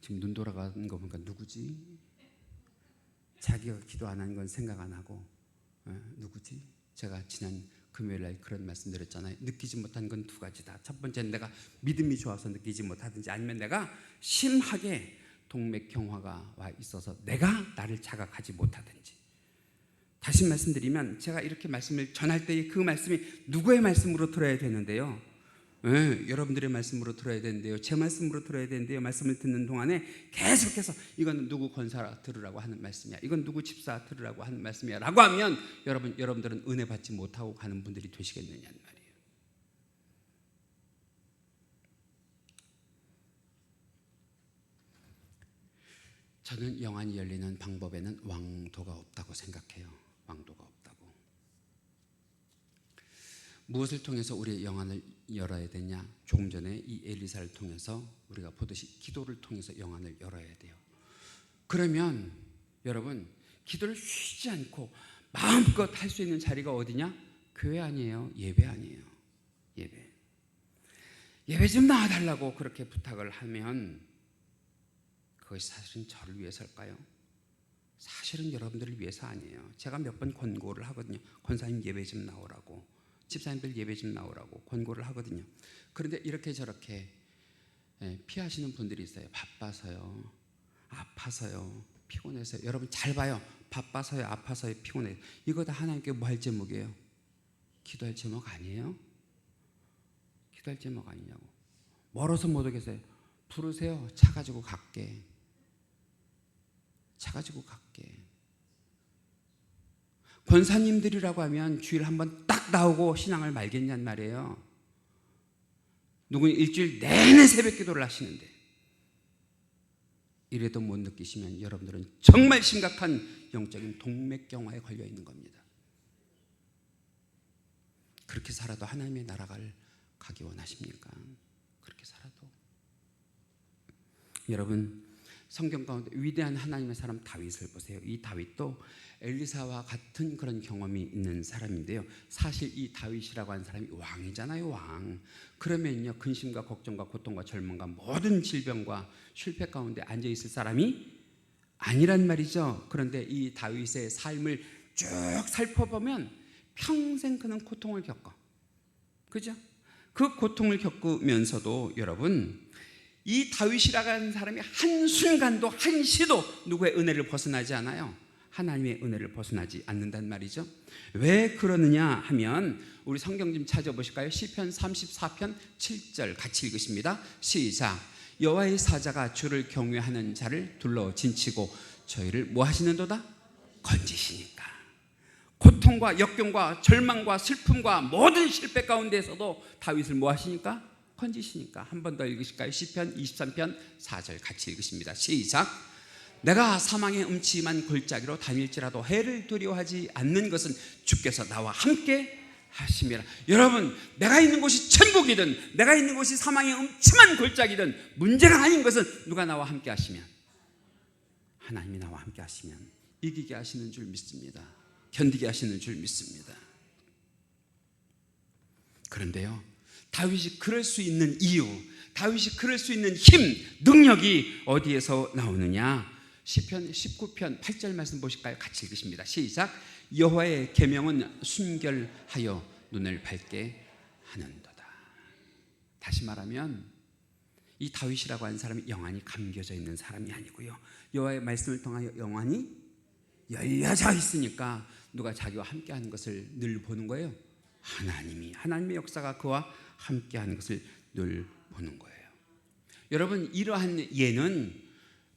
지금 눈 돌아가는 거 보니까 누구지? 자기가 기도 안 하는 건 생각 안 하고, 누구지? 제가 지난 금요일 날 그런 말씀 드렸잖아요. 느끼지 못한 건 두 가지다. 첫 번째는 내가 믿음이 좋아서 느끼지 못하든지, 아니면 내가 심하게 동맥경화가 와 있어서 내가 나를 자각하지 못하든지. 다시 말씀드리면, 제가 이렇게 말씀을 전할 때 그 말씀이 누구의 말씀으로 들어야 되는데요? 여러분들의 말씀으로 들어야 되는데요. 제 말씀으로 들어야 되는데요. 말씀을 듣는 동안에 계속해서 이건 누구 권사 들으라고 하는 말씀이야, 이건 누구 집사 들으라고 하는 말씀이야 라고 하면 여러분들은 은혜 받지 못하고 가는 분들이 되시겠느냐는 말이에요. 저는 영안이 열리는 방법에는 왕도가 없다고 생각해요. 왕도가 없다고. 무엇을 통해서 우리의 영안을 열어야 되냐? 조금 전에 이 엘리사를 통해서 우리가 보듯이 기도를 통해서 영안을 열어야 돼요. 그러면 여러분, 기도를 쉬지 않고 마음껏 할 수 있는 자리가 어디냐? 교회 아니에요. 예배 아니에요. 예배 좀 나와달라고 그렇게 부탁을 하면 그것이 사실은 저를 위해서일까요? 사실은 여러분들을 위해서 아니에요. 제가 몇 번 권고를 하거든요. 권사님 예배 좀 나오라고, 집사님들 예배 좀 나오라고 권고를 하거든요. 그런데 이렇게 저렇게 피하시는 분들이 있어요. 바빠서요, 아파서요, 피곤해서요. 여러분 잘 봐요. 바빠서요, 아파서요, 피곤해요. 이거 다 하나님께 뭐 할 제목이에요? 기도할 제목 아니에요? 기도할 제목 아니냐고. 멀어서 못 오겠어요. 부르세요. 차 가지고 갈게. 차 가지고 갈게. 권사님들이라고 하면 주일 한번 딱 나오고 신앙을 말겠냔 말이에요. 누구는 일주일 내내 새벽 기도를 하시는데 이래도 못 느끼시면 여러분들은 정말 심각한 영적인 동맥경화에 걸려 있는 겁니다. 그렇게 살아도 하나님의 나라를 가기 원하십니까? 그렇게 살아도. 여러분, 성경 가운데 위대한 하나님의 사람 다윗을 보세요. 이 다윗도 엘리사와 같은 그런 경험이 있는 사람인데요. 사실 이 다윗이라고 하는 사람이 왕이잖아요, 왕. 그러면요, 근심과 걱정과 고통과 절망과 모든 질병과 실패 가운데 앉아있을 사람이 아니란 말이죠. 그런데 이 다윗의 삶을 쭉 살펴보면 평생 그는 고통을 겪어. 그죠? 그 고통을 겪으면서도 여러분, 이 다윗이라고 하는 사람이 한순간도 한시도 누구의 은혜를 벗어나지 않아요. 하나님의 은혜를 벗어나지 않는단 말이죠. 왜 그러느냐 하면 우리 성경 좀 찾아보실까요? 시편 34편 7절 같이 읽으십니다. 시작. 여호와의 사자가 주를 경외하는 자를 둘러 진치고 저희를 뭐 하시는도다? 건지시니까. 고통과 역경과 절망과 슬픔과 모든 실패 가운데서도 다윗을 뭐 하시니까? 건지시니까. 한 번 더 읽으실까요? 시편 23편 4절 같이 읽으십니다. 시작. 내가 사망의 음침한 골짜기로 다닐지라도 해를 두려워하지 않는 것은 주께서 나와 함께 하심이라. 여러분, 내가 있는 곳이 천국이든 내가 있는 곳이 사망의 음침한 골짜기든 문제가 아닌 것은 누가 나와 함께 하시면, 하나님이 나와 함께 하시면 이기게 하시는 줄 믿습니다. 견디게 하시는 줄 믿습니다. 그런데요, 다윗이 그럴 수 있는 이유, 다윗이 그럴 수 있는 힘, 능력이 어디에서 나오느냐? 시편 19편 8절 말씀 보실까요? 같이 읽으십니다. 시작. 여호와의 계명은 순결하여 눈을 밝게 하는도다. 다시 말하면 이 다윗이라고 하는 사람이 영안이 감겨져 있는 사람이 아니고요, 여호와의 말씀을 통하여 영안이 열려져 있으니까 누가 자기와 함께하는 것을 늘 보는 거예요? 하나님의 역사가 그와 함께하는 것을 늘 보는 거예요. 여러분, 이러한 예는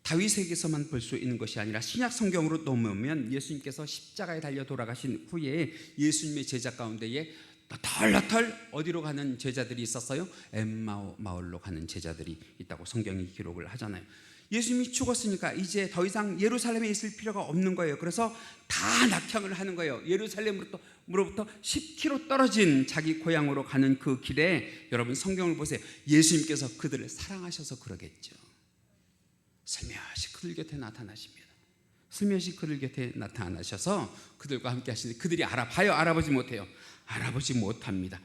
다윗에게서만 볼 수 있는 것이 아니라 신약 성경으로 넘어오면 예수님께서 십자가에 달려 돌아가신 후에 예수님의 제자 가운데에 너털너털 어디로 가는 제자들이 있었어요? 엠마오 마을로 가는 제자들이 있다고 성경이 기록을 하잖아요. 예수님이 죽었으니까 이제 더 이상 예루살렘에 있을 필요가 없는 거예요. 그래서 다 낙향을 하는 거예요. 예루살렘으로부터 10km 떨어진 자기 고향으로 가는 그 길에 여러분 성경을 보세요. 예수님께서 그들을 사랑하셔서 그러겠죠. 슬며시 그들 곁에 나타나십니다. 슬며시 그들 곁에 나타나셔서 그들과 함께 하시는데 그들이 알아봐요? 알아보지 못해요? 알아보지 못합니다.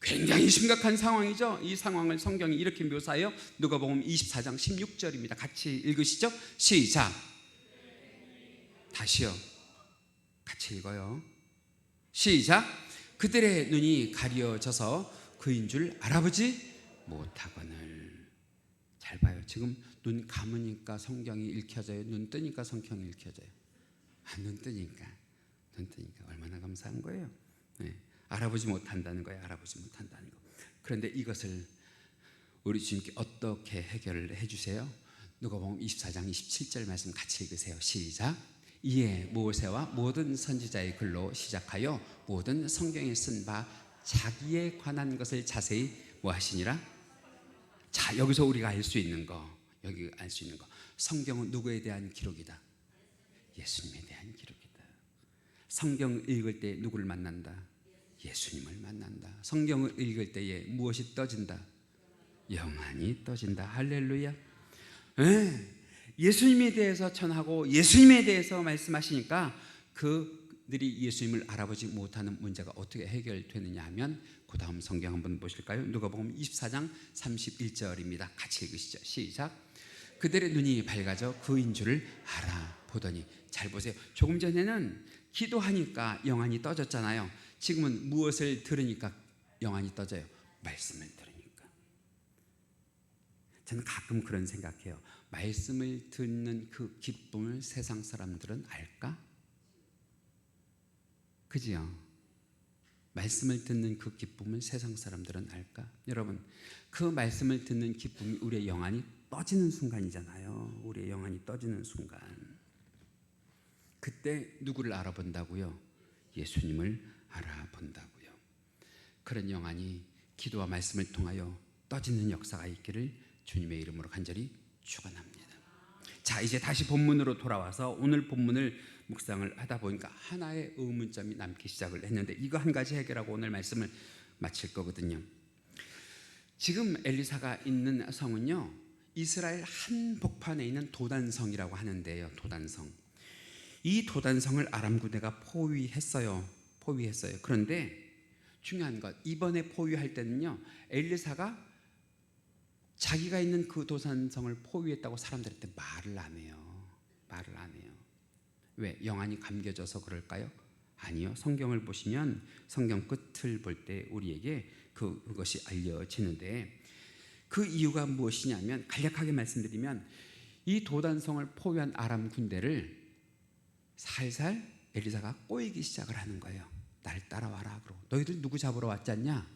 굉장히 심각한 상황이죠. 이 상황을 성경이 이렇게 묘사해요. 누가복음 24장 16절입니다. 같이 읽으시죠. 시작. 다시요. 같이 읽어요. 시작. 그들의 눈이 가려져서 그인 줄 알아보지 못하거늘. 잘 봐요. 지금 눈 감으니까 성경이 읽혀져요? 눈 뜨니까 성경이 읽혀져요? 눈 뜨니까 얼마나 감사한 거예요. 네. 알아보지 못한다는 거예요. 알아보지 못한다는 거. 그런데 이것을 우리 주님께 어떻게 해결을 해주세요? 누가복음 24장 27절 말씀 같이 읽으세요. 시작. 이에 모세와 모든 선지자의 글로 시작하여 모든 성경에 쓴 바 자기에 관한 것을 자세히 뭐 하시니라? 자, 여기서 우리가 알 수 있는 거, 여기 알 수 있는 거. 성경은 누구에 대한 기록이다? 예수님에 대한 기록이다. 성경을 읽을 때 누구를 만난다? 예수님을 만난다. 성경을 읽을 때에 무엇이 떠진다? 영안이 떠진다. 할렐루야. 예수님에 대해서 전하고 예수님에 대해서 말씀하시니까 그들이 예수님을 알아보지 못하는 문제가 어떻게 해결되느냐 하면 그 다음 성경 한번 보실까요? 누가복음 24장 31절입니다. 같이 읽으시죠. 시작. 그들의 눈이 밝아져 그인 줄을 알아보더니. 잘 보세요. 조금 전에는 기도하니까 영안이 떠졌잖아요. 지금은 무엇을 들으니까 영안이 떠져요? 말씀을 들으니까. 저는 가끔 그런 생각해요. 말씀을 듣는 그 기쁨을 세상 사람들은 알까? 그지요? 말씀을 듣는 그 기쁨을 세상 사람들은 알까? 여러분, 그 말씀을 듣는 기쁨이 우리의 영안이 떠지는 순간이잖아요. 우리의 영안이 떠지는 순간. 그때 누구를 알아본다고요? 예수님을 알아본다고요. 그런 영안이 기도와 말씀을 통하여 떠지는 역사가 있기를 주님의 이름으로 간절히 축원합니다. 자, 이제 다시 본문으로 돌아와서 오늘 본문을 묵상을 하다 보니까 하나의 의문점이 남기 시작을 했는데 이거 한 가지 해결하고 오늘 말씀을 마칠 거거든요. 지금 엘리사가 있는 성은요, 이스라엘 한복판에 있는 도단성이라고 하는데요. 도단성. 이 도단성을 아람 군대가 포위했어요. 그런데 중요한 것, 이번에 포위할 때는요, 엘리사가 자기가 있는 그 도단성을 포위했다고 사람들한테 말을 안 해요. 왜? 영안이 감겨져서 그럴까요? 아니요. 성경을 보시면 성경 끝을 볼 때 우리에게 그것이 알려지는데 그 이유가 무엇이냐면, 간략하게 말씀드리면 이 도단성을 포위한 아람 군대를 살살 엘리사가 꼬이기 시작을 하는 거예요. 나를 따라와라. 그러고 너희들 누구 잡으러 왔지 않냐?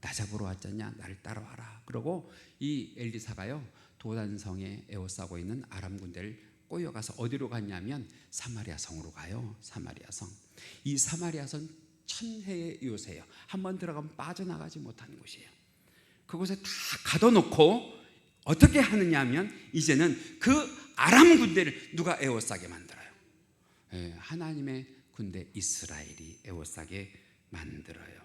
나 잡으러 왔지 않냐? 나를 따라와라. 그러고 이 엘리사가요, 도단성에 에워싸고 있는 아람 군대를 꼬여가서 어디로 갔냐면 사마리아 성으로 가요. 사마리아 성. 이 사마리아 성 천혜의 요새예요. 한번 들어가면 빠져나가지 못하는 곳이에요. 그곳에 다 가둬놓고 어떻게 하느냐 하면 이제는 그 아람 군대를 누가 에워싸게 만들어요? 하나님의 군대 이스라엘이 에워싸게 만들어요.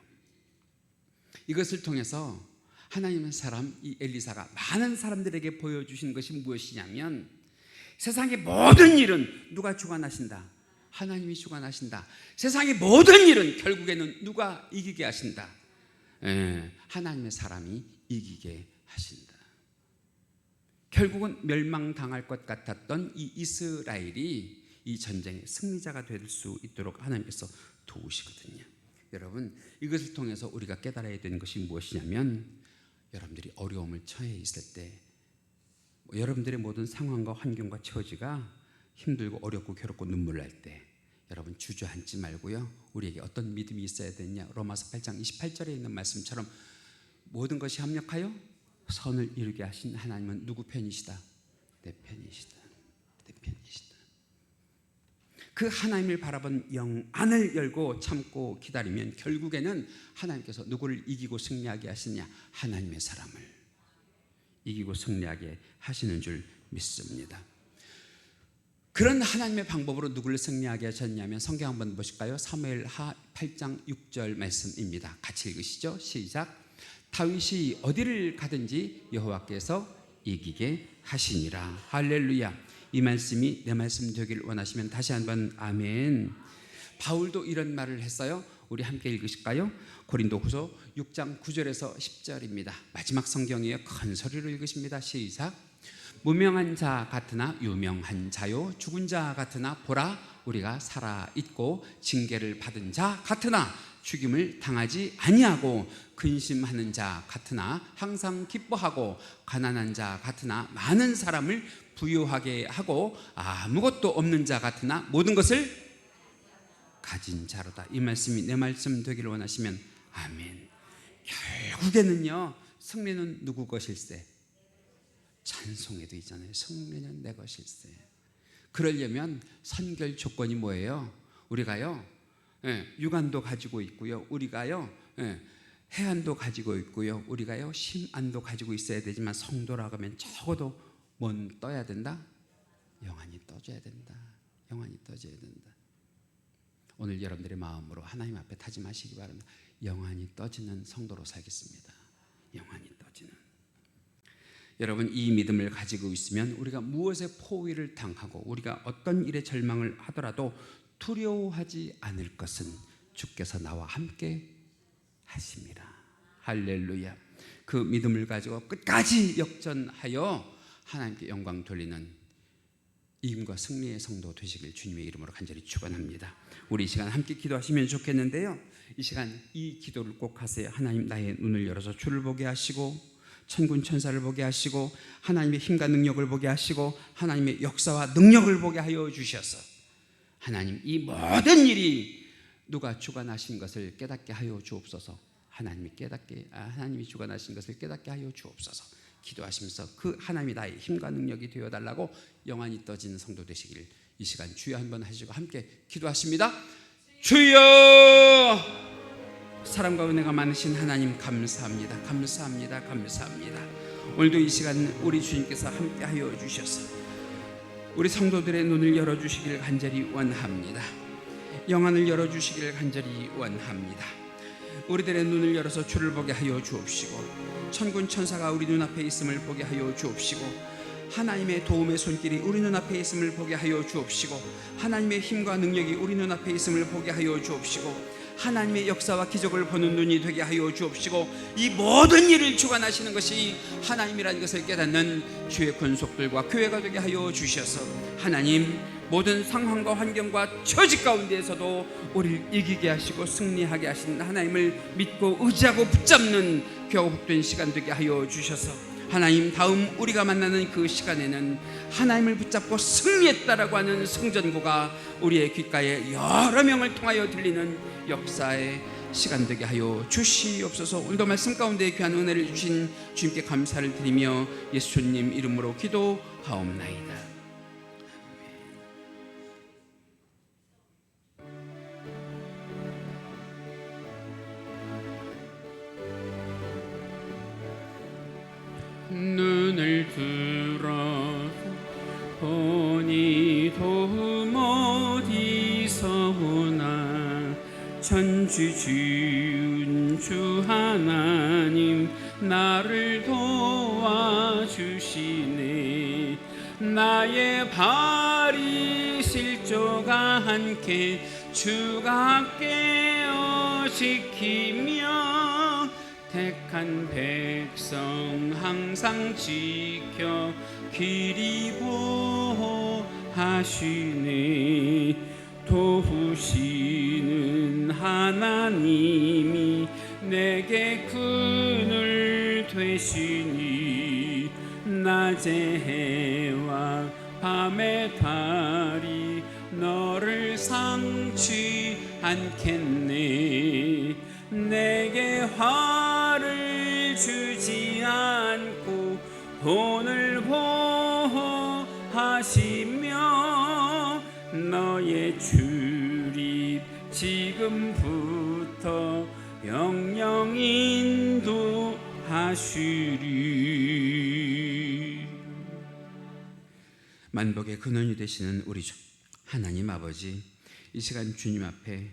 이것을 통해서 하나님의 사람 이 엘리사가 많은 사람들에게 보여주신 것이 무엇이냐면, 세상의 모든 일은 누가 주관하신다? 하나님이 주관하신다. 세상의 모든 일은 결국에는 누가 이기게 하신다? 하나님의 사람이 이기게 하신다. 결국은 멸망당할 것 같았던 이 이스라엘이 이 전쟁의 승리자가 될 수 있도록 하나님께서 도우시거든요. 여러분, 이것을 통해서 우리가 깨달아야 되는 것이 무엇이냐면, 여러분들이 어려움을 처해 있을 때, 여러분들의 모든 상황과 환경과 처지가 힘들고 어렵고 괴롭고 눈물 날 때, 여러분 주저앉지 말고요, 우리에게 어떤 믿음이 있어야 되느냐, 로마서 8장 28절에 있는 말씀처럼 모든 것이 합력하여 선을 이루게 하신 하나님은 누구 편이시다? 내 편이시다. 내 편이시다. 그 하나님을 바라본 영안을 열고 참고 기다리면 결국에는 하나님께서 누구를 이기고 승리하게 하시냐? 하나님의 사람을 이기고 승리하게 하시는 줄 믿습니다. 그런 하나님의 방법으로 누구를 승리하게 하셨냐면, 성경 한번 보실까요? 사무엘하 8장 6절 말씀입니다. 같이 읽으시죠. 시작. 다윗이 어디를 가든지 여호와께서 이기게 하시니라. 할렐루야. 이 말씀이 내 말씀 되기를 원하시면 다시 한번 아멘. 바울도 이런 말을 했어요. 우리 함께 읽으실까요? 고린도후서 6장 9절에서 10절입니다. 마지막 성경이에요. 큰 소리로 읽으십니다. 시작. 무명한 자 같으나 유명한 자요, 죽은 자 같으나 보라 우리가 살아 있고, 징계를 받은 자 같으나 죽임을 당하지 아니하고, 근심하는 자 같으나 항상 기뻐하고, 가난한 자 같으나 많은 사람을 부유하게 하고, 아무것도 없는 자 같으나 모든 것을 가진 자로다. 이 말씀이 내 말씀 되기를 원하시면 아멘. 결국에는요, 승리는 누구 것일세? 찬송에도 있잖아요. 승리는 내 것일세. 그러려면 선결 조건이 뭐예요? 우리가요, 유관도 가지고 있고요, 우리가요, 해안도 가지고 있고요, 우리가요, 심안도 가지고 있어야 되지만, 성도라고 하면 적어도 뭔 떠야 된다? 영안이 떠져야 된다. 영안이 떠져야 된다. 오늘 여러분들의 마음으로 하나님 앞에 다짐하시기 바랍니다. 영안이 떠지는 성도로 살겠습니다. 영안이 떠지는. 여러분, 이 믿음을 가지고 있으면 우리가 무엇의 포위를 당하고 우리가 어떤 일에 절망을 하더라도 두려워하지 않을 것은 주께서 나와 함께 하십니다. 할렐루야. 그 믿음을 가지고 끝까지 역전하여 하나님께 영광 돌리는 이김과 승리의 성도 되시길 주님의 이름으로 간절히 축원합니다. 우리 이 시간 함께 기도하시면 좋겠는데요, 이 시간 이 기도를 꼭 하세요. 하나님, 나의 눈을 열어서 주를 보게 하시고 천군 천사를 보게 하시고 하나님의 힘과 능력을 보게 하시고 하나님의 역사와 능력을 보게 하여 주셔서 하나님, 이 모든 일이 누가 주관하신 것을 깨닫게 하여 주옵소서. 하나님이 주관하신 것을 깨닫게 하여 주옵소서. 기도하시면서 그 하나님이 나의 힘과 능력이 되어달라고 영안이 떠지는 성도 되시길 이 시간 주여 한번 하시고 함께 기도하십니다. 주여! 사랑과 은혜가 많으신 하나님, 감사합니다. 감사합니다. 감사합니다. 오늘도 이 시간 우리 주님께서 함께 하여 주셔서 우리 성도들의 눈을 열어주시길 간절히 원합니다. 영안을 열어주시길 간절히 원합니다. 우리들의 눈을 열어서 주를 보게 하여 주옵시고 천군 천사가 우리 눈앞에 있음을 보게 하여 주옵시고 하나님의 도움의 손길이 우리 눈앞에 있음을 보게 하여 주옵시고 하나님의 힘과 능력이 우리 눈앞에 있음을 보게 하여 주옵시고 하나님의 역사와 기적을 보는 눈이 되게 하여 주옵시고 이 모든 일을 주관하시는 것이 하나님이라는 것을 깨닫는 주의 권속들과 교회가 되게 하여 주셔서 하나님, 모든 상황과 환경과 처지 가운데에서도 우리를 이기게 하시고 승리하게 하신 하나님을 믿고 의지하고 붙잡는 귀하고 복된 시간 되게 하여 주셔서 하나님, 다음 우리가 만나는 그 시간에는 하나님을 붙잡고 승리했다라고 하는 승전구가 우리의 귓가에 여러 명을 통하여 들리는 역사의 시간 되게 하여 주시옵소서. 오늘도 말씀 가운데 귀한 은혜를 주신 주님께 감사를 드리며 예수님 이름으로 기도하옵나이다. 눈을 들어 보니 도움 어디서 오나 천지지은 주 하나님 나를 도와주시네. 나의 발이 실조가 않게 주가 깨어지키며 택한 백성 항상 지켜 길이 보호하시네. 도우시는 하나님이 내게 그늘 되시니 낮의 해와 밤의 달이 너를 상치 않겠네. 내게 화를 주지 않고 혼을 보호하시며 너의 출입 지금부터 영영 인도하시리. 만복의 근원이 되시는 우리 주 하나님 아버지, 이 시간 주님 앞에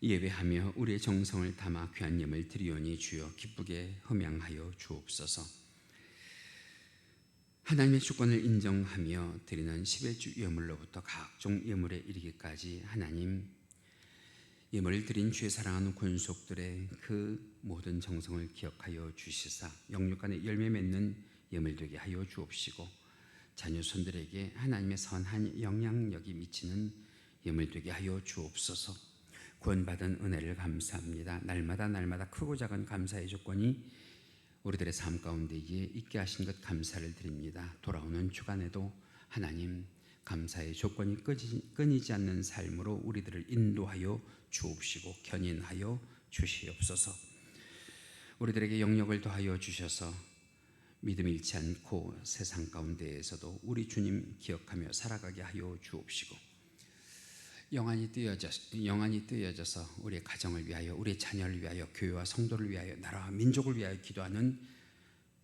예배하며 우리의 정성을 담아 귀한 예물 드리오니 주여 기쁘게 흠양하여 주옵소서. 하나님의 주권을 인정하며 드리는 11주 예물로부터 각종 예물에 이르기까지 하나님, 예물을 드린 주의 사랑하는 권속들의 그 모든 정성을 기억하여 주시사 영육간에 열매 맺는 예물 되게 하여 주옵시고 자녀 손들에게 하나님의 선한 영향력이 미치는 예물 되게 하여 주옵소서. 구원받은 은혜를 감사합니다. 날마다 크고 작은 감사의 조건이 우리들의 삶 가운데에 있게 하신 것 감사를 드립니다. 돌아오는 주간에도 하나님, 감사의 조건이 끊이지 않는 삶으로 우리들을 인도하여 주옵시고 견인하여 주시옵소서. 우리들에게 영역을 더하여 주셔서 믿음 잃지 않고 세상 가운데에서도 우리 주님 기억하며 살아가게 하여 주옵시고 영안이 뜨여져서 우리의 가정을 위하여, 우리의 자녀를 위하여, 교회와 성도를 위하여, 나라와 민족을 위하여 기도하는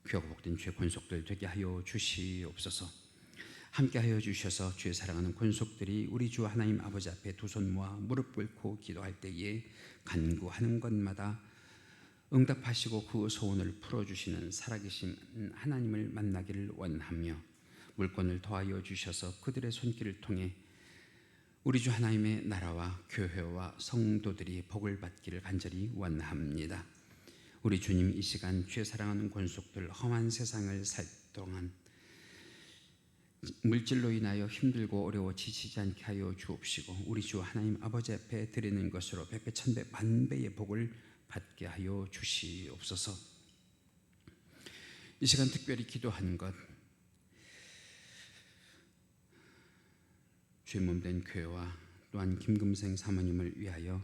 귀하고 복된 주의 권속들 되게 하여 주시옵소서. 함께하여 주셔서 주의 사랑하는 권속들이 우리 주 하나님 아버지 앞에 두 손 모아 무릎 꿇고 기도할 때에 간구하는 것마다 응답하시고 그 소원을 풀어주시는 살아계신 하나님을 만나기를 원하며 물권을 더하여 주셔서 그들의 손길을 통해 우리 주 하나님의 나라와 교회와 성도들이 복을 받기를 간절히 원합니다. 우리 주님 이 시간 주의 사랑하는 권속들 험한 세상을 살 동안 물질로 인하여 힘들고 어려워 지치지 않게 하여 주옵시고 우리 주 하나님 아버지 앞에 드리는 것으로 백배 천배 만배의 복을 받게 하여 주시옵소서. 이 시간 특별히 기도한 것 주의 몸된 교회와 또한 김금생 사모님을 위하여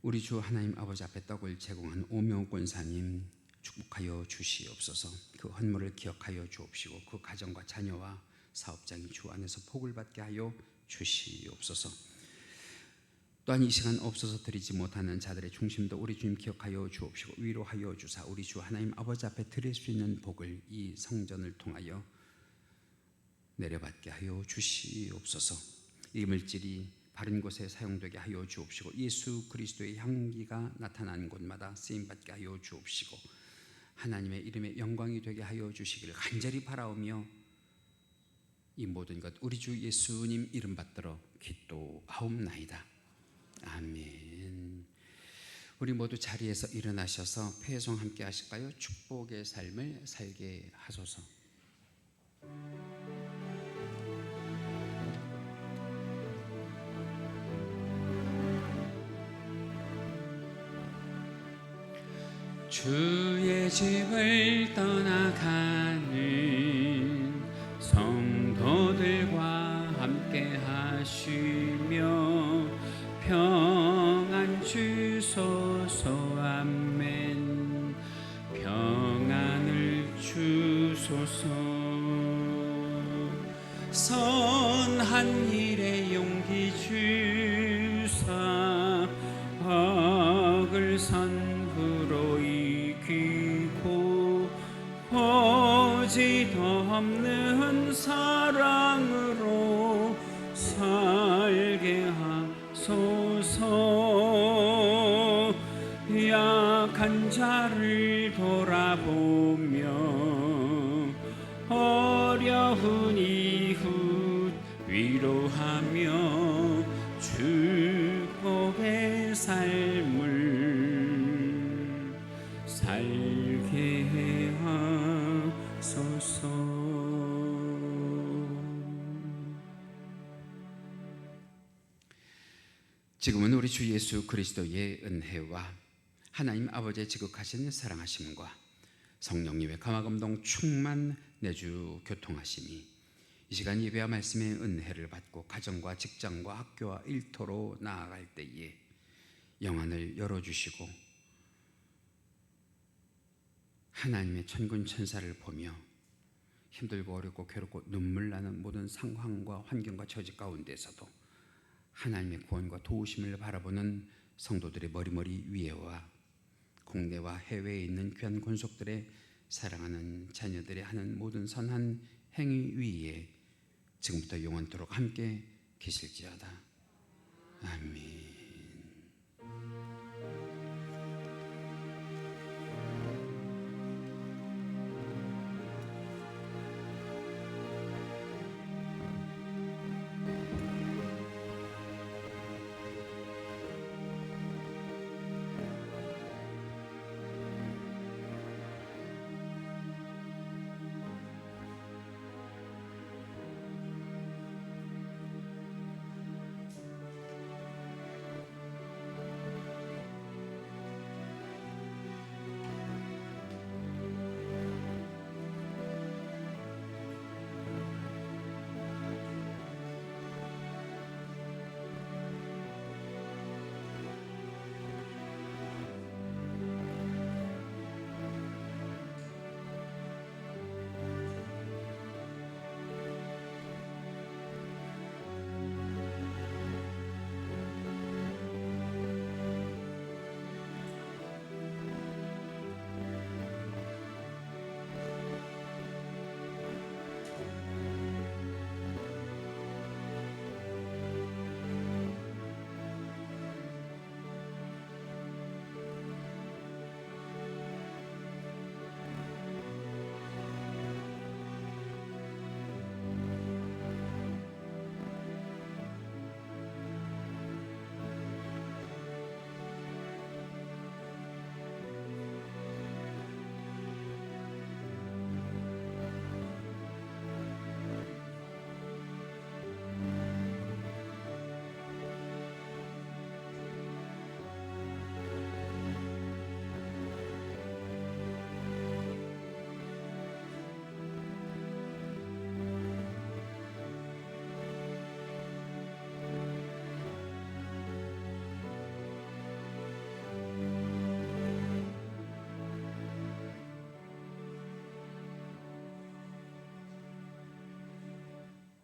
우리 주 하나님 아버지 앞에 떡을 제공한 오명 권사님 축복하여 주시옵소서. 그 헌물을 기억하여 주옵시고 그 가정과 자녀와 사업장이 주 안에서 복을 받게 하여 주시옵소서. 또한 이 시간 없어서 드리지 못하는 자들의 중심도 우리 주님 기억하여 주옵시고 위로하여 주사 우리 주 하나님 아버지 앞에 드릴 수 있는 복을 이 성전을 통하여 내려받게 하여 주시옵소서. 이 물질이 바른 곳에 사용되게 하여 주옵시고 예수 그리스도의 향기가 나타나는 곳마다 쓰임받게 하여 주옵시고 하나님의 이름의 영광이 되게 하여 주시기를 간절히 바라오며 이 모든 것 우리 주 예수님 이름 받들어 기도하옵나이다. 아멘. 우리 모두 자리에서 일어나셔서 패송 함께 하실까요? 축복의 삶을 살게 하소서. 주의 집을 떠나가는 성도들과 함께 하시며 평안 주소서. 아멘. 평안을 주소서. 선한 일에 용기 주사 악을 선후로 이기고 거짓 없는 사랑으로 살게 하소서. 약한 자를 돌아보며 어려운 이웃 위로하며 축복의 삶을 살게 하소서. 지금은 우리 주 예수 그리스도의 은혜와 하나님 아버지의 지극하신 사랑하심과 성령님의 감화감동 충만 내주 교통하심이 이 시간 예배와 말씀의 은혜를 받고 가정과 직장과 학교와 일터로 나아갈 때에 영안을 열어주시고 하나님의 천군 천사를 보며 힘들고 어렵고 괴롭고 눈물 나는 모든 상황과 환경과 처지 가운데서도 하나님의 구원과 도우심을 바라보는 성도들의 머리머리 위에와 국내와 해외에 있는 귀한 권속들의 사랑하는 자녀들의 하는 모든 선한 행위 위에 지금부터 영원토록 함께 계실지어다. 아멘.